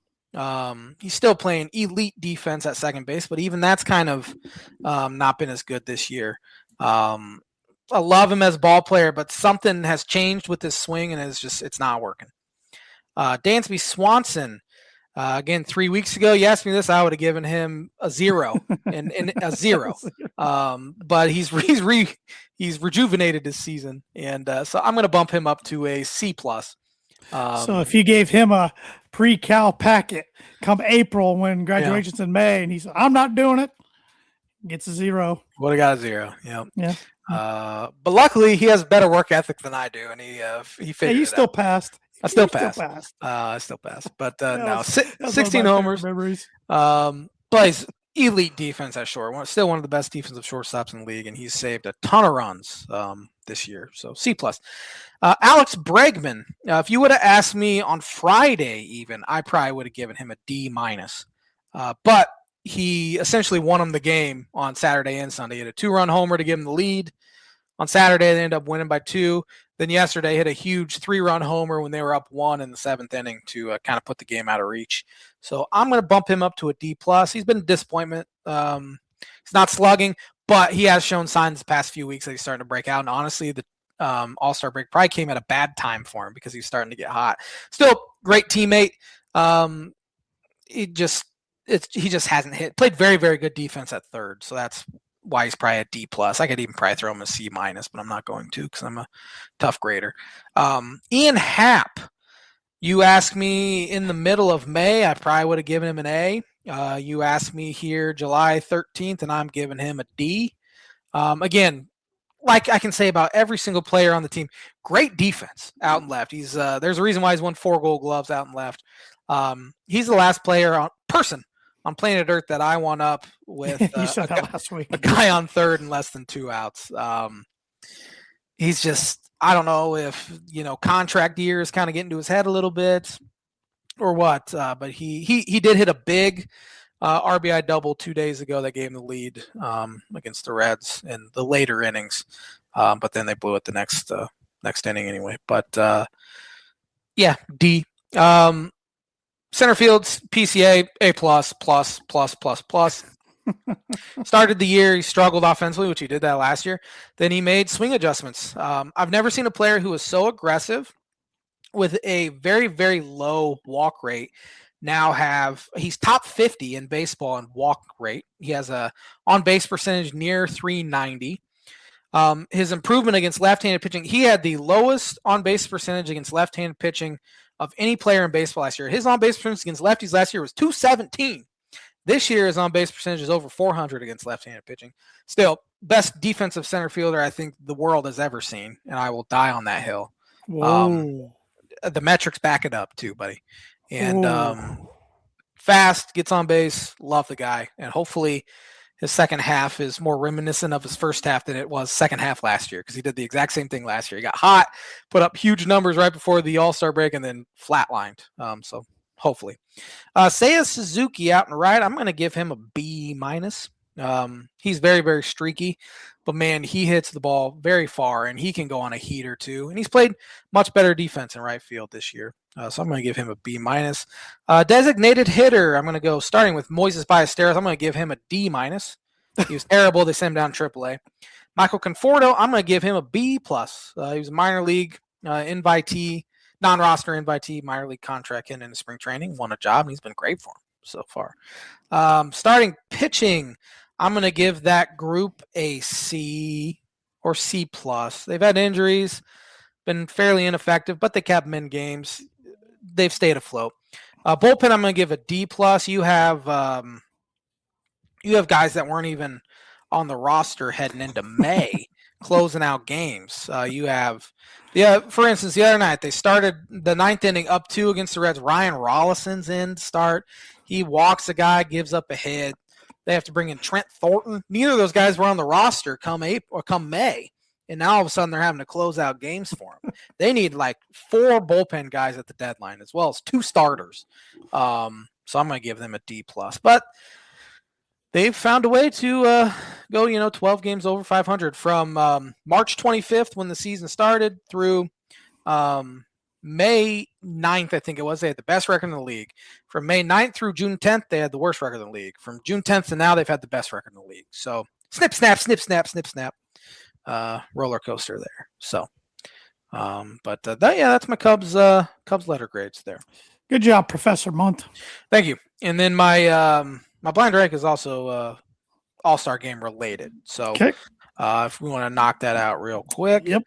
S1: He's still playing elite defense at second base, but even that's kind of not been as good this year. I love him as a ball player, but something has changed with his swing, and it's not working. Dansby Swanson. Again, 3 weeks ago, you asked me this, I would have given him a 0 and a 0. But he's rejuvenated this season, and so I'm going to bump him up to a C plus.
S2: So if you gave him a pre-cal packet come April when graduation's in May, and he said, "I'm not doing it," gets a 0.
S1: Would have got a 0. Yep.
S2: Yeah.
S1: But luckily, he has better work ethic than I do, and he figured
S2: you
S1: it
S2: still
S1: out.
S2: passed.
S1: I still passed. I still passed. But no, 16 homers.
S2: Memories.
S1: Plays elite defense at short. Still one of the best defensive shortstops in the league, and he's saved a ton of runs this year. So C+. Alex Bregman. If you would have asked me on Friday, even I probably would have given him a D-. But he essentially won him the game on Saturday and Sunday. He had a 2-run homer to give him the lead. On Saturday, they ended up winning by 2. Then yesterday, hit a huge 3-run homer when they were up 1 in the 7th inning to kind of put the game out of reach. So I'm going to bump him up to a D+. He's been a disappointment. He's not slugging, but he has shown signs the past few weeks that he's starting to break out. And honestly, the All-Star break probably came at a bad time for him because he's starting to get hot. Still, great teammate. He just hasn't hit. Played very, very good defense at third, so that's why he's probably a D+. I could even probably throw him a C-, but I'm not going to because I'm a tough grader. Ian Happ, you asked me in the middle of May, I probably would have given him an A. You asked me here July 13th, and I'm giving him a D. Again, like I can say about every single player on the team, great defense out and left. He's there's a reason why he's won 4 Gold Gloves out and left. He's the last person on planet Earth that I won up with
S2: you said that last week.
S1: A guy on third and less than 2 outs. He's just, I don't know if, contract year is kind of getting to his head a little bit or what, but he did hit a big RBI double 2 days ago that gave him the lead against the Reds in the later innings, but then they blew it the next inning anyway. But yeah, D. Center field's PCA, A+++++. Started the year, he struggled offensively, which he did that last year. Then he made swing adjustments. I've never seen a player who was so aggressive with a very, very low walk rate. He's top 50 in baseball in walk rate. He has a on-base percentage near 390. His improvement against left-handed pitching, he had the lowest on-base percentage against left-handed pitching of any player in baseball last year. His on-base percentage against lefties last year was 217. This year, his on-base percentage is over 400 against left-handed pitching. Still, best defensive center fielder I think the world has ever seen, and I will die on that hill. The metrics back it up too, buddy. And fast, gets on base, love the guy, and hopefully his second half is more reminiscent of his first half than it was second half last year, because he did the exact same thing last year. He got hot, put up huge numbers right before the All-Star break, and then flatlined. So hopefully. Seiya Suzuki out and right, I'm going to give him a B-. He's very, very streaky, but man, he hits the ball very far, and he can go on a heater too. And he's played much better defense in right field this year. So I'm going to give him a B-. Designated hitter, I'm going to go starting with Moises Ballesteros. I'm going to give him a D-. He was terrible. They sent him down AAA. Michael Conforto, I'm going to give him a B+. He was a minor league invitee, non-roster invitee, minor league contract in the spring training, won a job, and he's been great for him so far. Starting pitching, I'm going to give that group a C or C+. They've had injuries, been fairly ineffective, but they kept them in games. They've stayed afloat. Bullpen, I'm going to give a D+. You have guys that weren't even on the roster heading into May, closing out games. For instance, the other night they started the 9th inning up 2 against the Reds. Ryan Rollison's in to start. He walks a guy, gives up a hit. They have to bring in Trent Thornton. Neither of those guys were on the roster come May. And now all of a sudden they're having to close out games for them. They need like 4 bullpen guys at the deadline as well as 2 starters. So I'm going to give them a D+. But they've found a way to go, 12 games over 500 from March 25th when the season started through May 9th, I think it was. They had the best record in the league. From May 9th through June 10th, they had the worst record in the league. From June 10th to now, they've had the best record in the league. So snip, snap, snip, snap, snip, snap. Roller coaster there. So, that's my Cubs letter grades there.
S2: Good job, Professor Munt.
S1: Thank you. And then my blind rank is also All-Star game related. So,
S2: okay.
S1: If we want to knock that out real quick.
S2: Yep.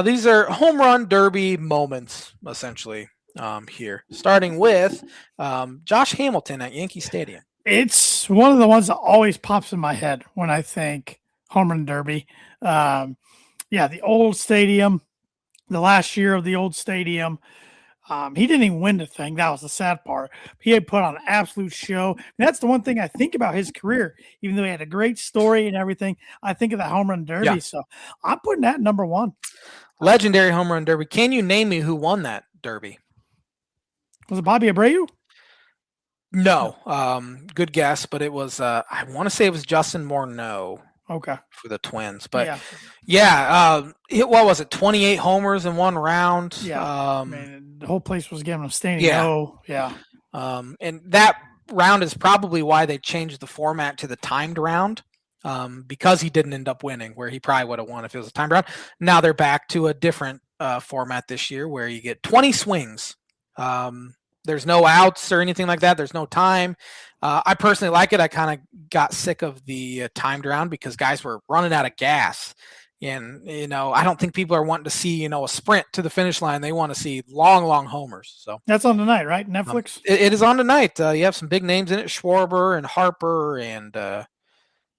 S1: These are home run derby moments, essentially, here. Starting with Josh Hamilton at Yankee Stadium.
S2: It's one of the ones that always pops in my head when I think home run derby. The old stadium, the last year of the old stadium. He didn't even win the thing. That was the sad part. He had put on an absolute show. And that's the one thing I think about his career. Even though he had a great story and everything, I think of the home run derby.
S1: Yeah.
S2: So I'm putting that number one.
S1: Legendary home run derby. Can you name me who won that derby?
S2: Was it Bobby Abreu?
S1: No. Good guess, but it was, I want to say it was Justin Morneau.
S2: Okay.
S1: For the Twins. But what was it? 28 homers in one round.
S2: Yeah. The whole place was giving him standing.
S1: Yeah. And that round is probably why they changed the format to the timed round. Because he didn't end up winning, where he probably would have won if it was a timed round. Now they're back to a different format this year where you get 20 swings. There's no outs or anything like that. There's no time. I personally like it. I kind of got sick of the timed round because guys were running out of gas. And, I don't think people are wanting to see, a sprint to the finish line. They want to see long, long homers. So
S2: that's on tonight, right? Netflix?
S1: It is on tonight. You have some big names in it. Schwarber and Harper and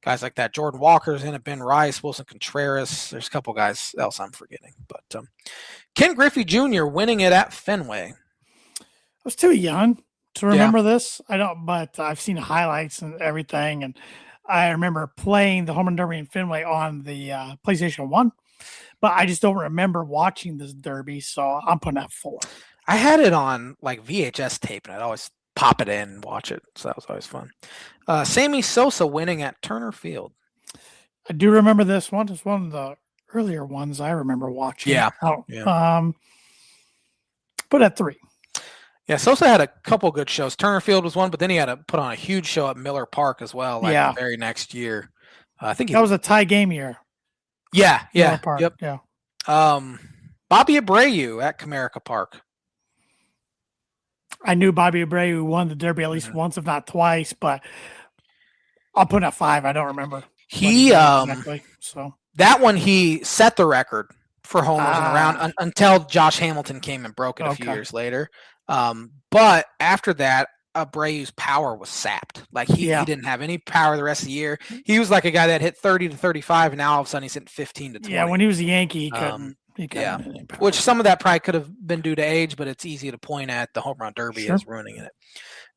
S1: guys like that. Jordan Walker's in it. Ben Rice, Wilson Contreras. There's a couple guys else I'm forgetting. But Ken Griffey Jr. winning it at Fenway.
S2: I was too young to remember this. I don't, but I've seen highlights and everything. And I remember playing the home run derby in Fenway on the PlayStation 1, but I just don't remember watching this derby. So I'm putting that 4.
S1: I had it on like VHS tape and I'd always pop it in and watch it. So that was always fun. Sammy Sosa winning at Turner Field.
S2: I do remember this one. It's one of the earlier ones I remember watching. Put at 3.
S1: Yeah, Sosa had a couple good shows. Turner Field was one, but then he had to put on a huge show at Miller Park as well. The very next year. I think
S2: that was a tie game year.
S1: Yeah.
S2: Miller Park,
S1: yep.
S2: Yeah.
S1: Bobby Abreu at Comerica Park.
S2: I knew Bobby Abreu won the Derby at least once, if not twice, but I'll put at 5. I don't remember.
S1: He
S2: exactly. So
S1: that one he set the record for homers in the round until Josh Hamilton came and broke it a few years later. But after that, Abreu's power was sapped. Like he didn't have any power the rest of the year. He was like a guy that hit 30 to 35, and now all of a sudden he's hitting 15 to 20.
S2: Yeah, when he was a Yankee, he couldn't.
S1: Which some of that probably could have been due to age, but it's easy to point at the home run derby as ruining it.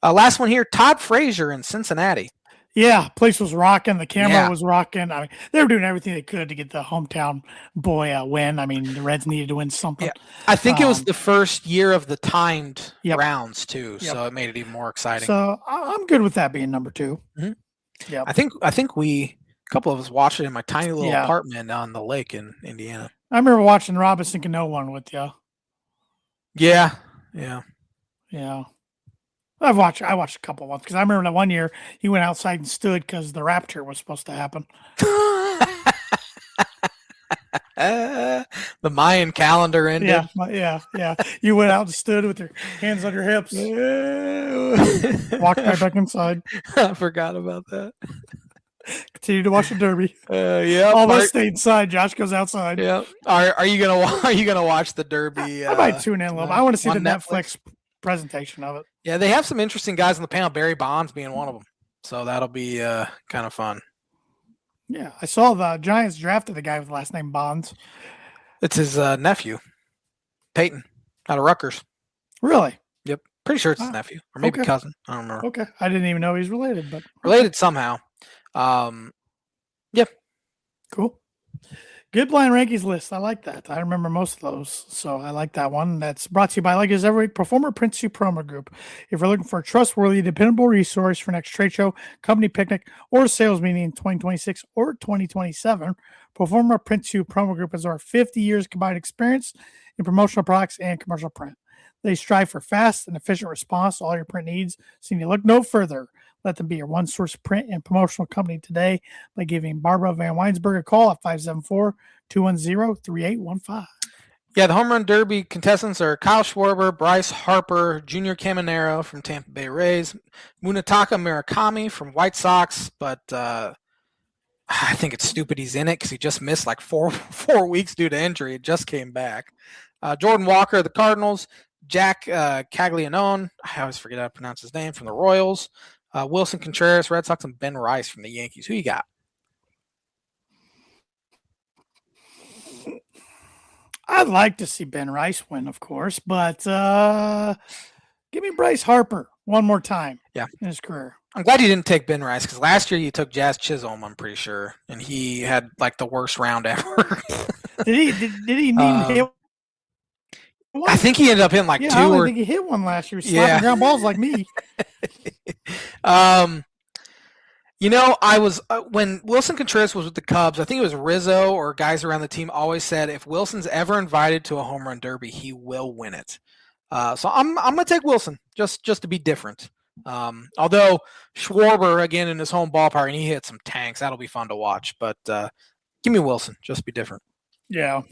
S1: Last one here, Todd Frazier in Cincinnati.
S2: Yeah, place was rocking. The camera was rocking. I mean, they were doing everything they could to get the hometown boy a win. I mean, the Reds needed to win something.
S1: Yeah. I think it was the first year of the timed rounds too, so it made it even more exciting.
S2: So I'm good with that being number 2.
S1: Mm-hmm. Yeah, I think a couple of us watched it in my tiny little apartment on the lake in Indiana.
S2: I remember watching Robinson Cano one with you.
S1: Yeah.
S2: I watched a couple ones because I remember that one year he went outside and stood because the rapture was supposed to happen.
S1: The Mayan calendar ended.
S2: Yeah. You went out and stood with your hands on your hips. Walked right back inside.
S1: I forgot about that.
S2: Continue to watch the derby.
S1: Yeah.
S2: All of us stay inside. Josh goes outside.
S1: Yeah. Are you gonna watch the derby?
S2: I might tune in a little bit. I want to see the Netflix presentation of it.
S1: Yeah, they have some interesting guys on the panel. Barry Bonds being one of them, so that'll be kind of fun.
S2: Yeah, I saw the Giants drafted a guy with the last name Bonds.
S1: It's his nephew, Peyton, out of Rutgers.
S2: Really?
S1: Yep, pretty sure it's his nephew or maybe cousin. I don't remember.
S2: Okay, I didn't even know he's related, but
S1: related somehow. Yep. Cool.
S2: Good blind rankings list. I like that. I remember most of those, so I like that one. That's brought to you by, like as every week, Proforma Prince 2 Promo Group. If you're looking for a trustworthy, dependable resource for next trade show, company picnic, or sales meeting in 2026 or 2027, Proforma Prince 2 Promo Group has over 50 years combined experience in promotional products and commercial print. They strive for fast and efficient response to all your print needs, so you need to look no further. Let them be your one-source print and promotional company today by giving Barbara Van Weinsberg a call at 574-210-3815.
S1: Yeah, the Home Run Derby contestants are Kyle Schwarber, Bryce Harper, Junior Caminero from Tampa Bay Rays, Munetaka Murakami from White Sox, but I think it's stupid he's in it because he just missed like four weeks due to injury. It just came back. Jordan Walker of the Cardinals, Jack Caglianone, I always forget how to pronounce his name, from the Royals, Wilson Contreras, Red Sox, and Ben Rice from the Yankees. Who you got?
S2: I'd like to see Ben Rice win, of course, but give me Bryce Harper one more time in his career.
S1: I'm glad you didn't take Ben Rice because last year you took Jazz Chisholm, I'm pretty sure, and he had like the worst round ever.
S2: Did he even hit one?
S1: I think he ended up hitting like 2
S2: I think he hit one last year. Slapping ground balls like me.
S1: I was when Wilson Contreras was with the Cubs, I think it was Rizzo or guys around the team always said if Wilson's ever invited to a home run derby, he will win it. So I'm gonna take Wilson just to be different. Although Schwarber again in his home ballpark and he hit some tanks, that'll be fun to watch. But give me Wilson, just be different.
S2: Yeah.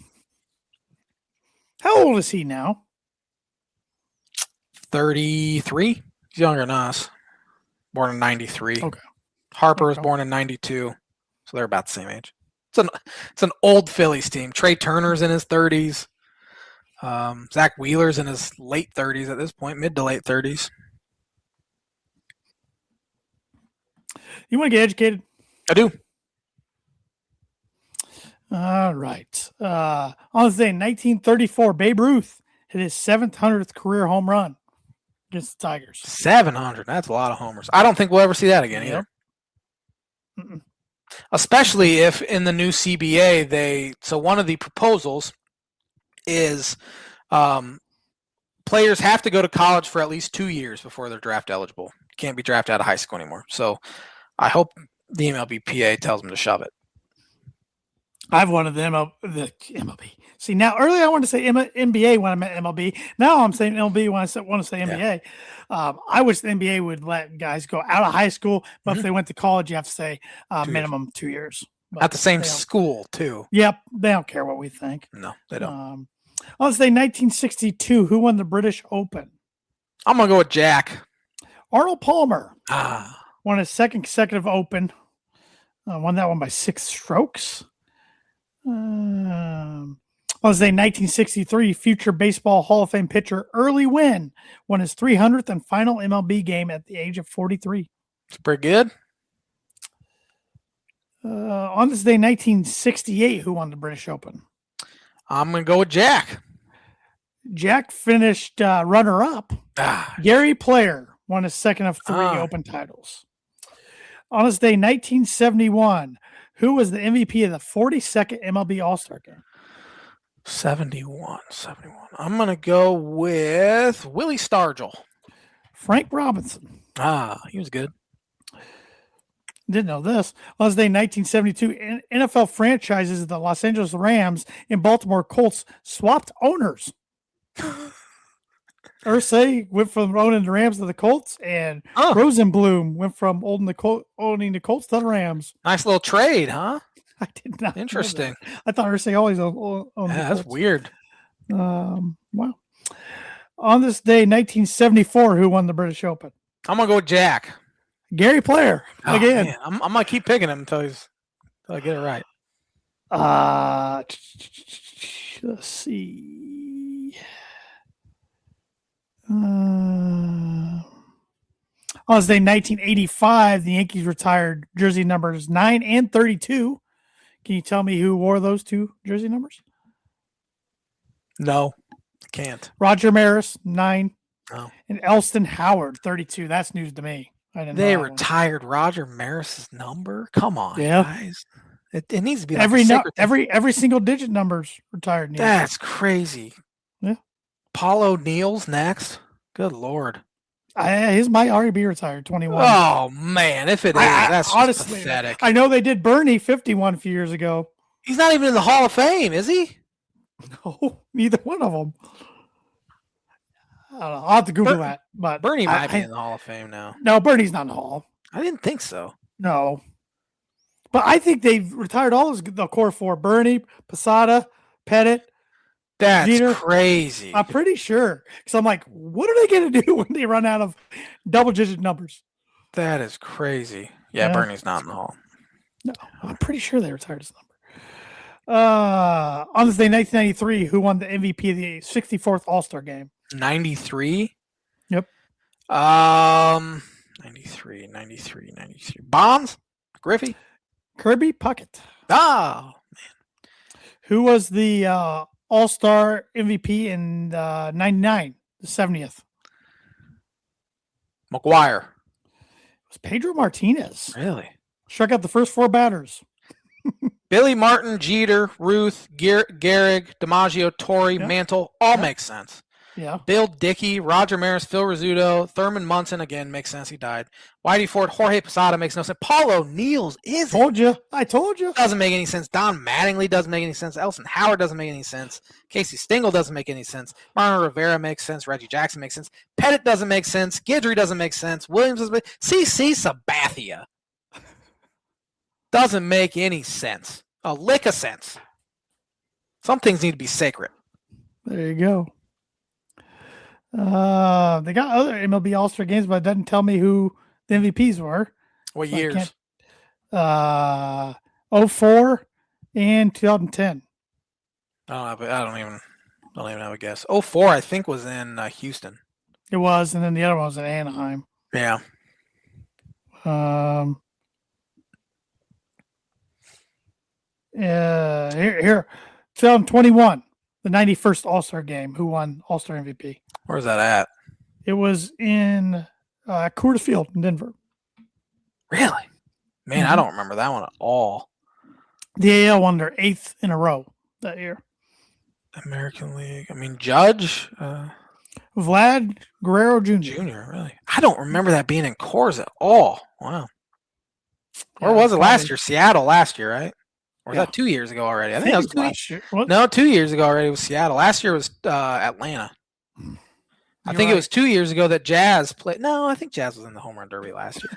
S2: How old is he now?
S1: 33. He's younger than us. Born in 93.
S2: Okay.
S1: Harper was born in 92, so they're about the same age. It's an old Phillies team. Trey Turner's in his 30s. Zach Wheeler's in his late 30s at this point, mid to late 30s.
S2: You want to get educated?
S1: I do.
S2: All right. On this day, 1934, Babe Ruth hit his 700th career home run against the Tigers.
S1: 700. That's a lot of homers. I don't think we'll ever see that again either.
S2: Mm-mm.
S1: Especially if in the new CBA, so one of the proposals is players have to go to college for at least 2 years before they're draft eligible. Can't be drafted out of high school anymore. So I hope the MLBPA tells them to shove it.
S2: I've wanted the MLB. See, now earlier I wanted to say NBA when I meant MLB. Now I'm saying MLB when I want to say NBA. Yeah. I wish the NBA would let guys go out of high school, but if they went to college, you have to say minimum 2 years. But
S1: at the same school, too.
S2: Yep. They don't care what we think.
S1: No, they don't.
S2: Let's say 1962. Who won the British Open?
S1: I'm going to go with Jack.
S2: Arnold Palmer. Won his second consecutive Open. Won that one by 6 strokes. Let's say 1963, future Baseball Hall of Fame pitcher Early Wynn won his 300th and final MLB game at the age of 43.
S1: It's pretty good.
S2: On this day, 1968, who won the British Open?
S1: I'm going to go with Jack.
S2: Jack finished runner-up. Gary Player won his second of 3 Open titles. On this day, 1971, who was the MVP of the 42nd MLB All-Star Game?
S1: 71. I'm going to go with Willie Stargell.
S2: Frank Robinson.
S1: He was good.
S2: Didn't know this. On this day, 1972, NFL franchises, the Los Angeles Rams and Baltimore Colts, swapped owners. Irsay went from owning the Rams to the Colts, and Rosenblum went from owning the Colts to the Rams.
S1: Nice little trade, huh?
S2: I did not.
S1: Interesting.
S2: I thought Irsay always owned the Colts.
S1: That's weird.
S2: Wow. On this day, 1974, who won the British Open?
S1: I'm going to go with Jack.
S2: Gary Player. Again.
S1: Man. I'm going to keep picking him until I get it right.
S2: Let's see. On this day, 1985, the Yankees retired jersey numbers 9 and 32. Can you tell me who wore those 2 jersey numbers?
S1: No, I can't.
S2: Roger Maris, 9.
S1: Oh.
S2: And Elston Howard, 32. That's news to me.
S1: They retired Roger Maris's number? Come on, guys. It needs to be like
S2: every single digit number's retired.
S1: That's crazy.
S2: Yeah.
S1: Paul O'Neill's next. Good Lord.
S2: His might already be retired, 21.
S1: Oh, man. If it is, that's honestly pathetic.
S2: I know they did Bernie 51 a few years ago.
S1: He's not even in the Hall of Fame, is he?
S2: No, neither one of them. I don't know. I'll have to Google that. But
S1: Bernie might be in the Hall of Fame now.
S2: No, Bernie's not in the Hall.
S1: I didn't think so.
S2: No. But I think they've retired all the core 4. Bernie, Posada, Pettit.
S1: That's
S2: Jeter.
S1: Crazy.
S2: I'm pretty sure. Because I'm like, what are they going to do when they run out of double-digit numbers?
S1: That is crazy. Yeah, Bernie's not in the Hall.
S2: No, I'm pretty sure they retired his number. On this day, 1993, who won the MVP of the 64th All-Star Game?
S1: 93?
S2: Yep.
S1: 93. Bonds? Griffey?
S2: Kirby Puckett.
S1: Oh, man.
S2: Who was the All-Star MVP in 99, the 70th?
S1: McGuire.
S2: It was Pedro Martinez.
S1: Really?
S2: Struck out the first 4 batters.
S1: Billy Martin, Jeter, Ruth, Gehrig, DiMaggio, Torrey,
S2: Yep.
S1: Mantle, all
S2: Yep.
S1: makes sense.
S2: Yeah.
S1: Bill Dickey, Roger Maris, Phil Rizzuto, Thurman Munson, again, makes sense. He died. Whitey Ford, Jorge Posada makes no sense. Paul O'Neill's is
S2: Told you. I told you.
S1: doesn't make any sense. Don Mattingly doesn't make any sense. Elson Howard doesn't make any sense. Casey Stengel doesn't make any sense. Martin Rivera makes sense. Reggie Jackson makes sense. Pettit doesn't make sense. Guidry doesn't make sense. Williams doesn't make CC Sabathia doesn't make any sense. A lick of sense. Some things need to be sacred.
S2: There you go. They got other MLB All-Star games, but it doesn't tell me who the MVPs were.
S1: What
S2: So I
S1: years?
S2: can't- 04 and 2010.
S1: I don't even have a guess. 04, I think, was in Houston.
S2: It was, and then the other one was in Anaheim.
S1: Yeah.
S2: Here, 2021, the 91st All-Star game. Who won All-Star MVP?
S1: Where's that at?
S2: It was in Coors Field in Denver.
S1: Really? Man, I don't remember that one at all.
S2: The AL won their 8th in a row that year.
S1: American League. I mean, Judge
S2: Vlad Guerrero Jr.
S1: Jr., really? I don't remember that being in Coors at all. Wow. Where
S2: Yeah,
S1: was it last
S2: probably-
S1: year? Seattle last year, right? Or was
S2: Yeah.
S1: that 2 years ago already? I
S2: I
S1: think that was
S2: it was last year. What?
S1: No, 2 years ago already was Seattle. Last year was Atlanta. I
S2: You're
S1: think it
S2: right.
S1: was 2 years ago that Jazz played. No, I think Jazz was in the home run derby last year.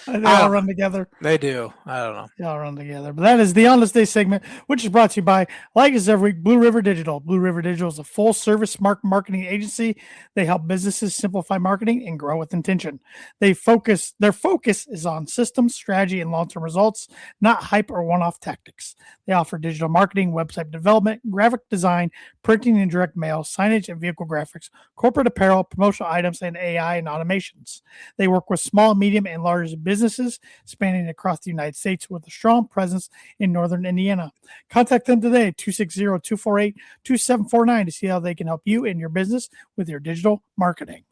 S2: They all run together.
S1: They do. I don't know.
S2: They all run together. But that is the On This Day segment, which is brought to you by, like us every week, Blue River Digital. Blue River Digital is a full-service smart marketing agency. They help businesses simplify marketing and grow with intention. Their focus is on systems, strategy, and long-term results, not hype or one-off tactics. They offer digital marketing, website development, graphic design, printing and direct mail, signage and vehicle graphics, corporate apparel, promotional items, and AI and automations. They work with small, medium, and large businesses spanning across the United States with a strong presence in northern Indiana. Contact them today at 260-248-2749 to see how they can help you and your business with your digital marketing.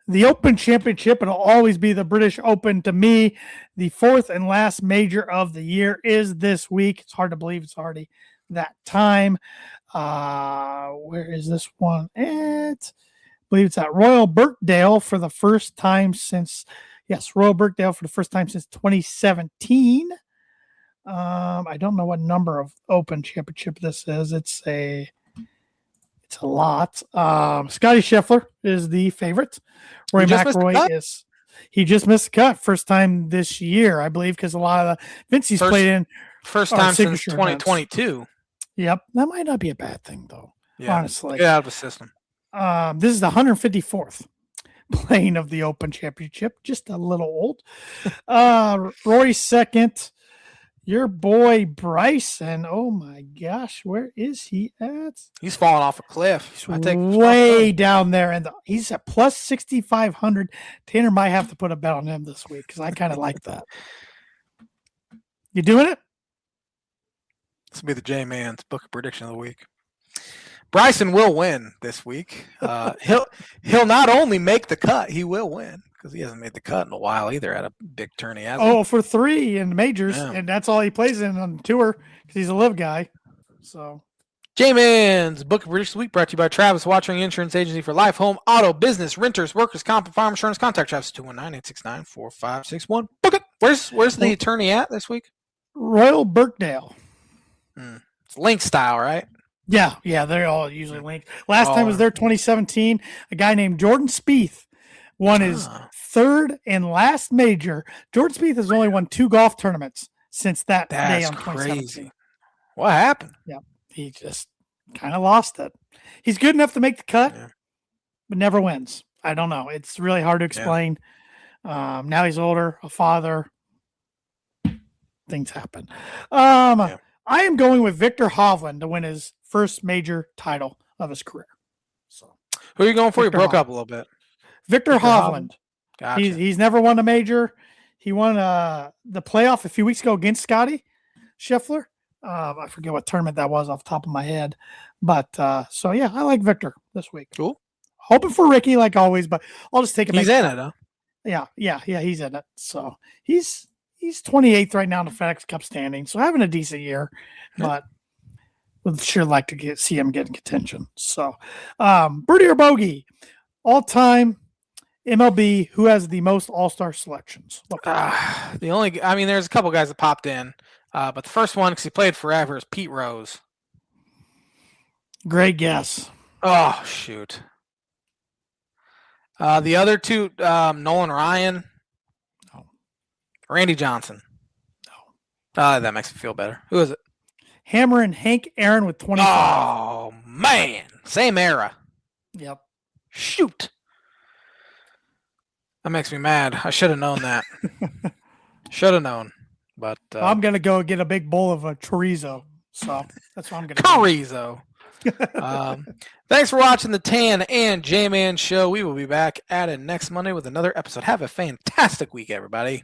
S2: The Open Championship, it'll always be the British Open to me. The 4th and last major of the year is this week. It's hard to believe it's already that time. Where is this one at? I believe it's at Royal Birkdale for the first time since, Royal Birkdale for the first time since 2017. I don't know what number of Open Championship this is. It's a lot. Scotty Scheffler is the favorite. Rory McIlroy he just missed the cut first time this year, I believe, because a lot of the events he's played in.
S1: First time since
S2: signature
S1: 2022.
S2: Yep. That might not be a bad thing, though, honestly.
S1: Get out of the system.
S2: This is the 154th playing of the Open Championship. Just a little old. Rory second. Your boy Bryson. Oh, my gosh. Where is he at?
S1: He's falling off a cliff.
S2: He's way down there. And he's at plus 6,500. Tanner might have to put a bet on him this week because I kind of like that. You doing it?
S1: This will be the J-Man's book of prediction of the week. Bryson will win this week. He'll not only make the cut, he will win because he hasn't made the cut in a while either at a big tourney.
S2: For 3 in majors, and that's all he plays in on the tour because he's a live guy. So,
S1: J-Man's book of prediction of the week brought to you by Travis Wottring Insurance Agency for life, home, auto, business, renters, workers, comp, and farm insurance. Contact Travis 219-869-4561. Book it. Where's the attorney at this week?
S2: Royal Birkdale.
S1: It's link style, right?
S2: Yeah, they're all usually linked. Last time was there 2017. A guy named Jordan Spieth won his 3rd and last major. Jordan Spieth has only won 2 golf tournaments since that day on 2017.
S1: Crazy. What happened?
S2: Yeah, he just kind of lost it. He's good enough to make the cut, but never wins. I don't know. It's really hard to explain. Now he's older, a father. Things happen. I am going with Victor Hovland to win his first major title of his career. So,
S1: who are you going for? You broke up a little bit.
S2: Victor Hovland.
S1: Gotcha.
S2: He's never won a major. He won the playoff a few weeks ago against Scotty Scheffler, I forget what tournament that was off the top of my head. But so yeah, I like Victor this week.
S1: Cool.
S2: Hoping for Ricky like always, but I'll just take him.
S1: He's in it, huh?
S2: Yeah, he's in it. So he's 28th right now in the FedEx Cup standing, so having a decent year, but would sure like to see him get in contention. So, birdie or bogey, all time MLB, who has the most All-Star selections?
S1: There's a couple guys that popped in, but the first one, because he played forever, is Pete Rose.
S2: Great guess.
S1: Oh shoot. The other two, Nolan Ryan, Randy Johnson. No. That makes me feel better. Who is it?
S2: Hammer and Hank Aaron with 25.
S1: Oh, man. Same era.
S2: Yep.
S1: Shoot. That makes me mad. I should have known that. Should have known. But
S2: I'm going to go get a big bowl of chorizo. So that's what I'm going to
S1: Chorizo. Thanks for watching the Tan and J-Man show. We will be back at it next Monday with another episode. Have a fantastic week, everybody.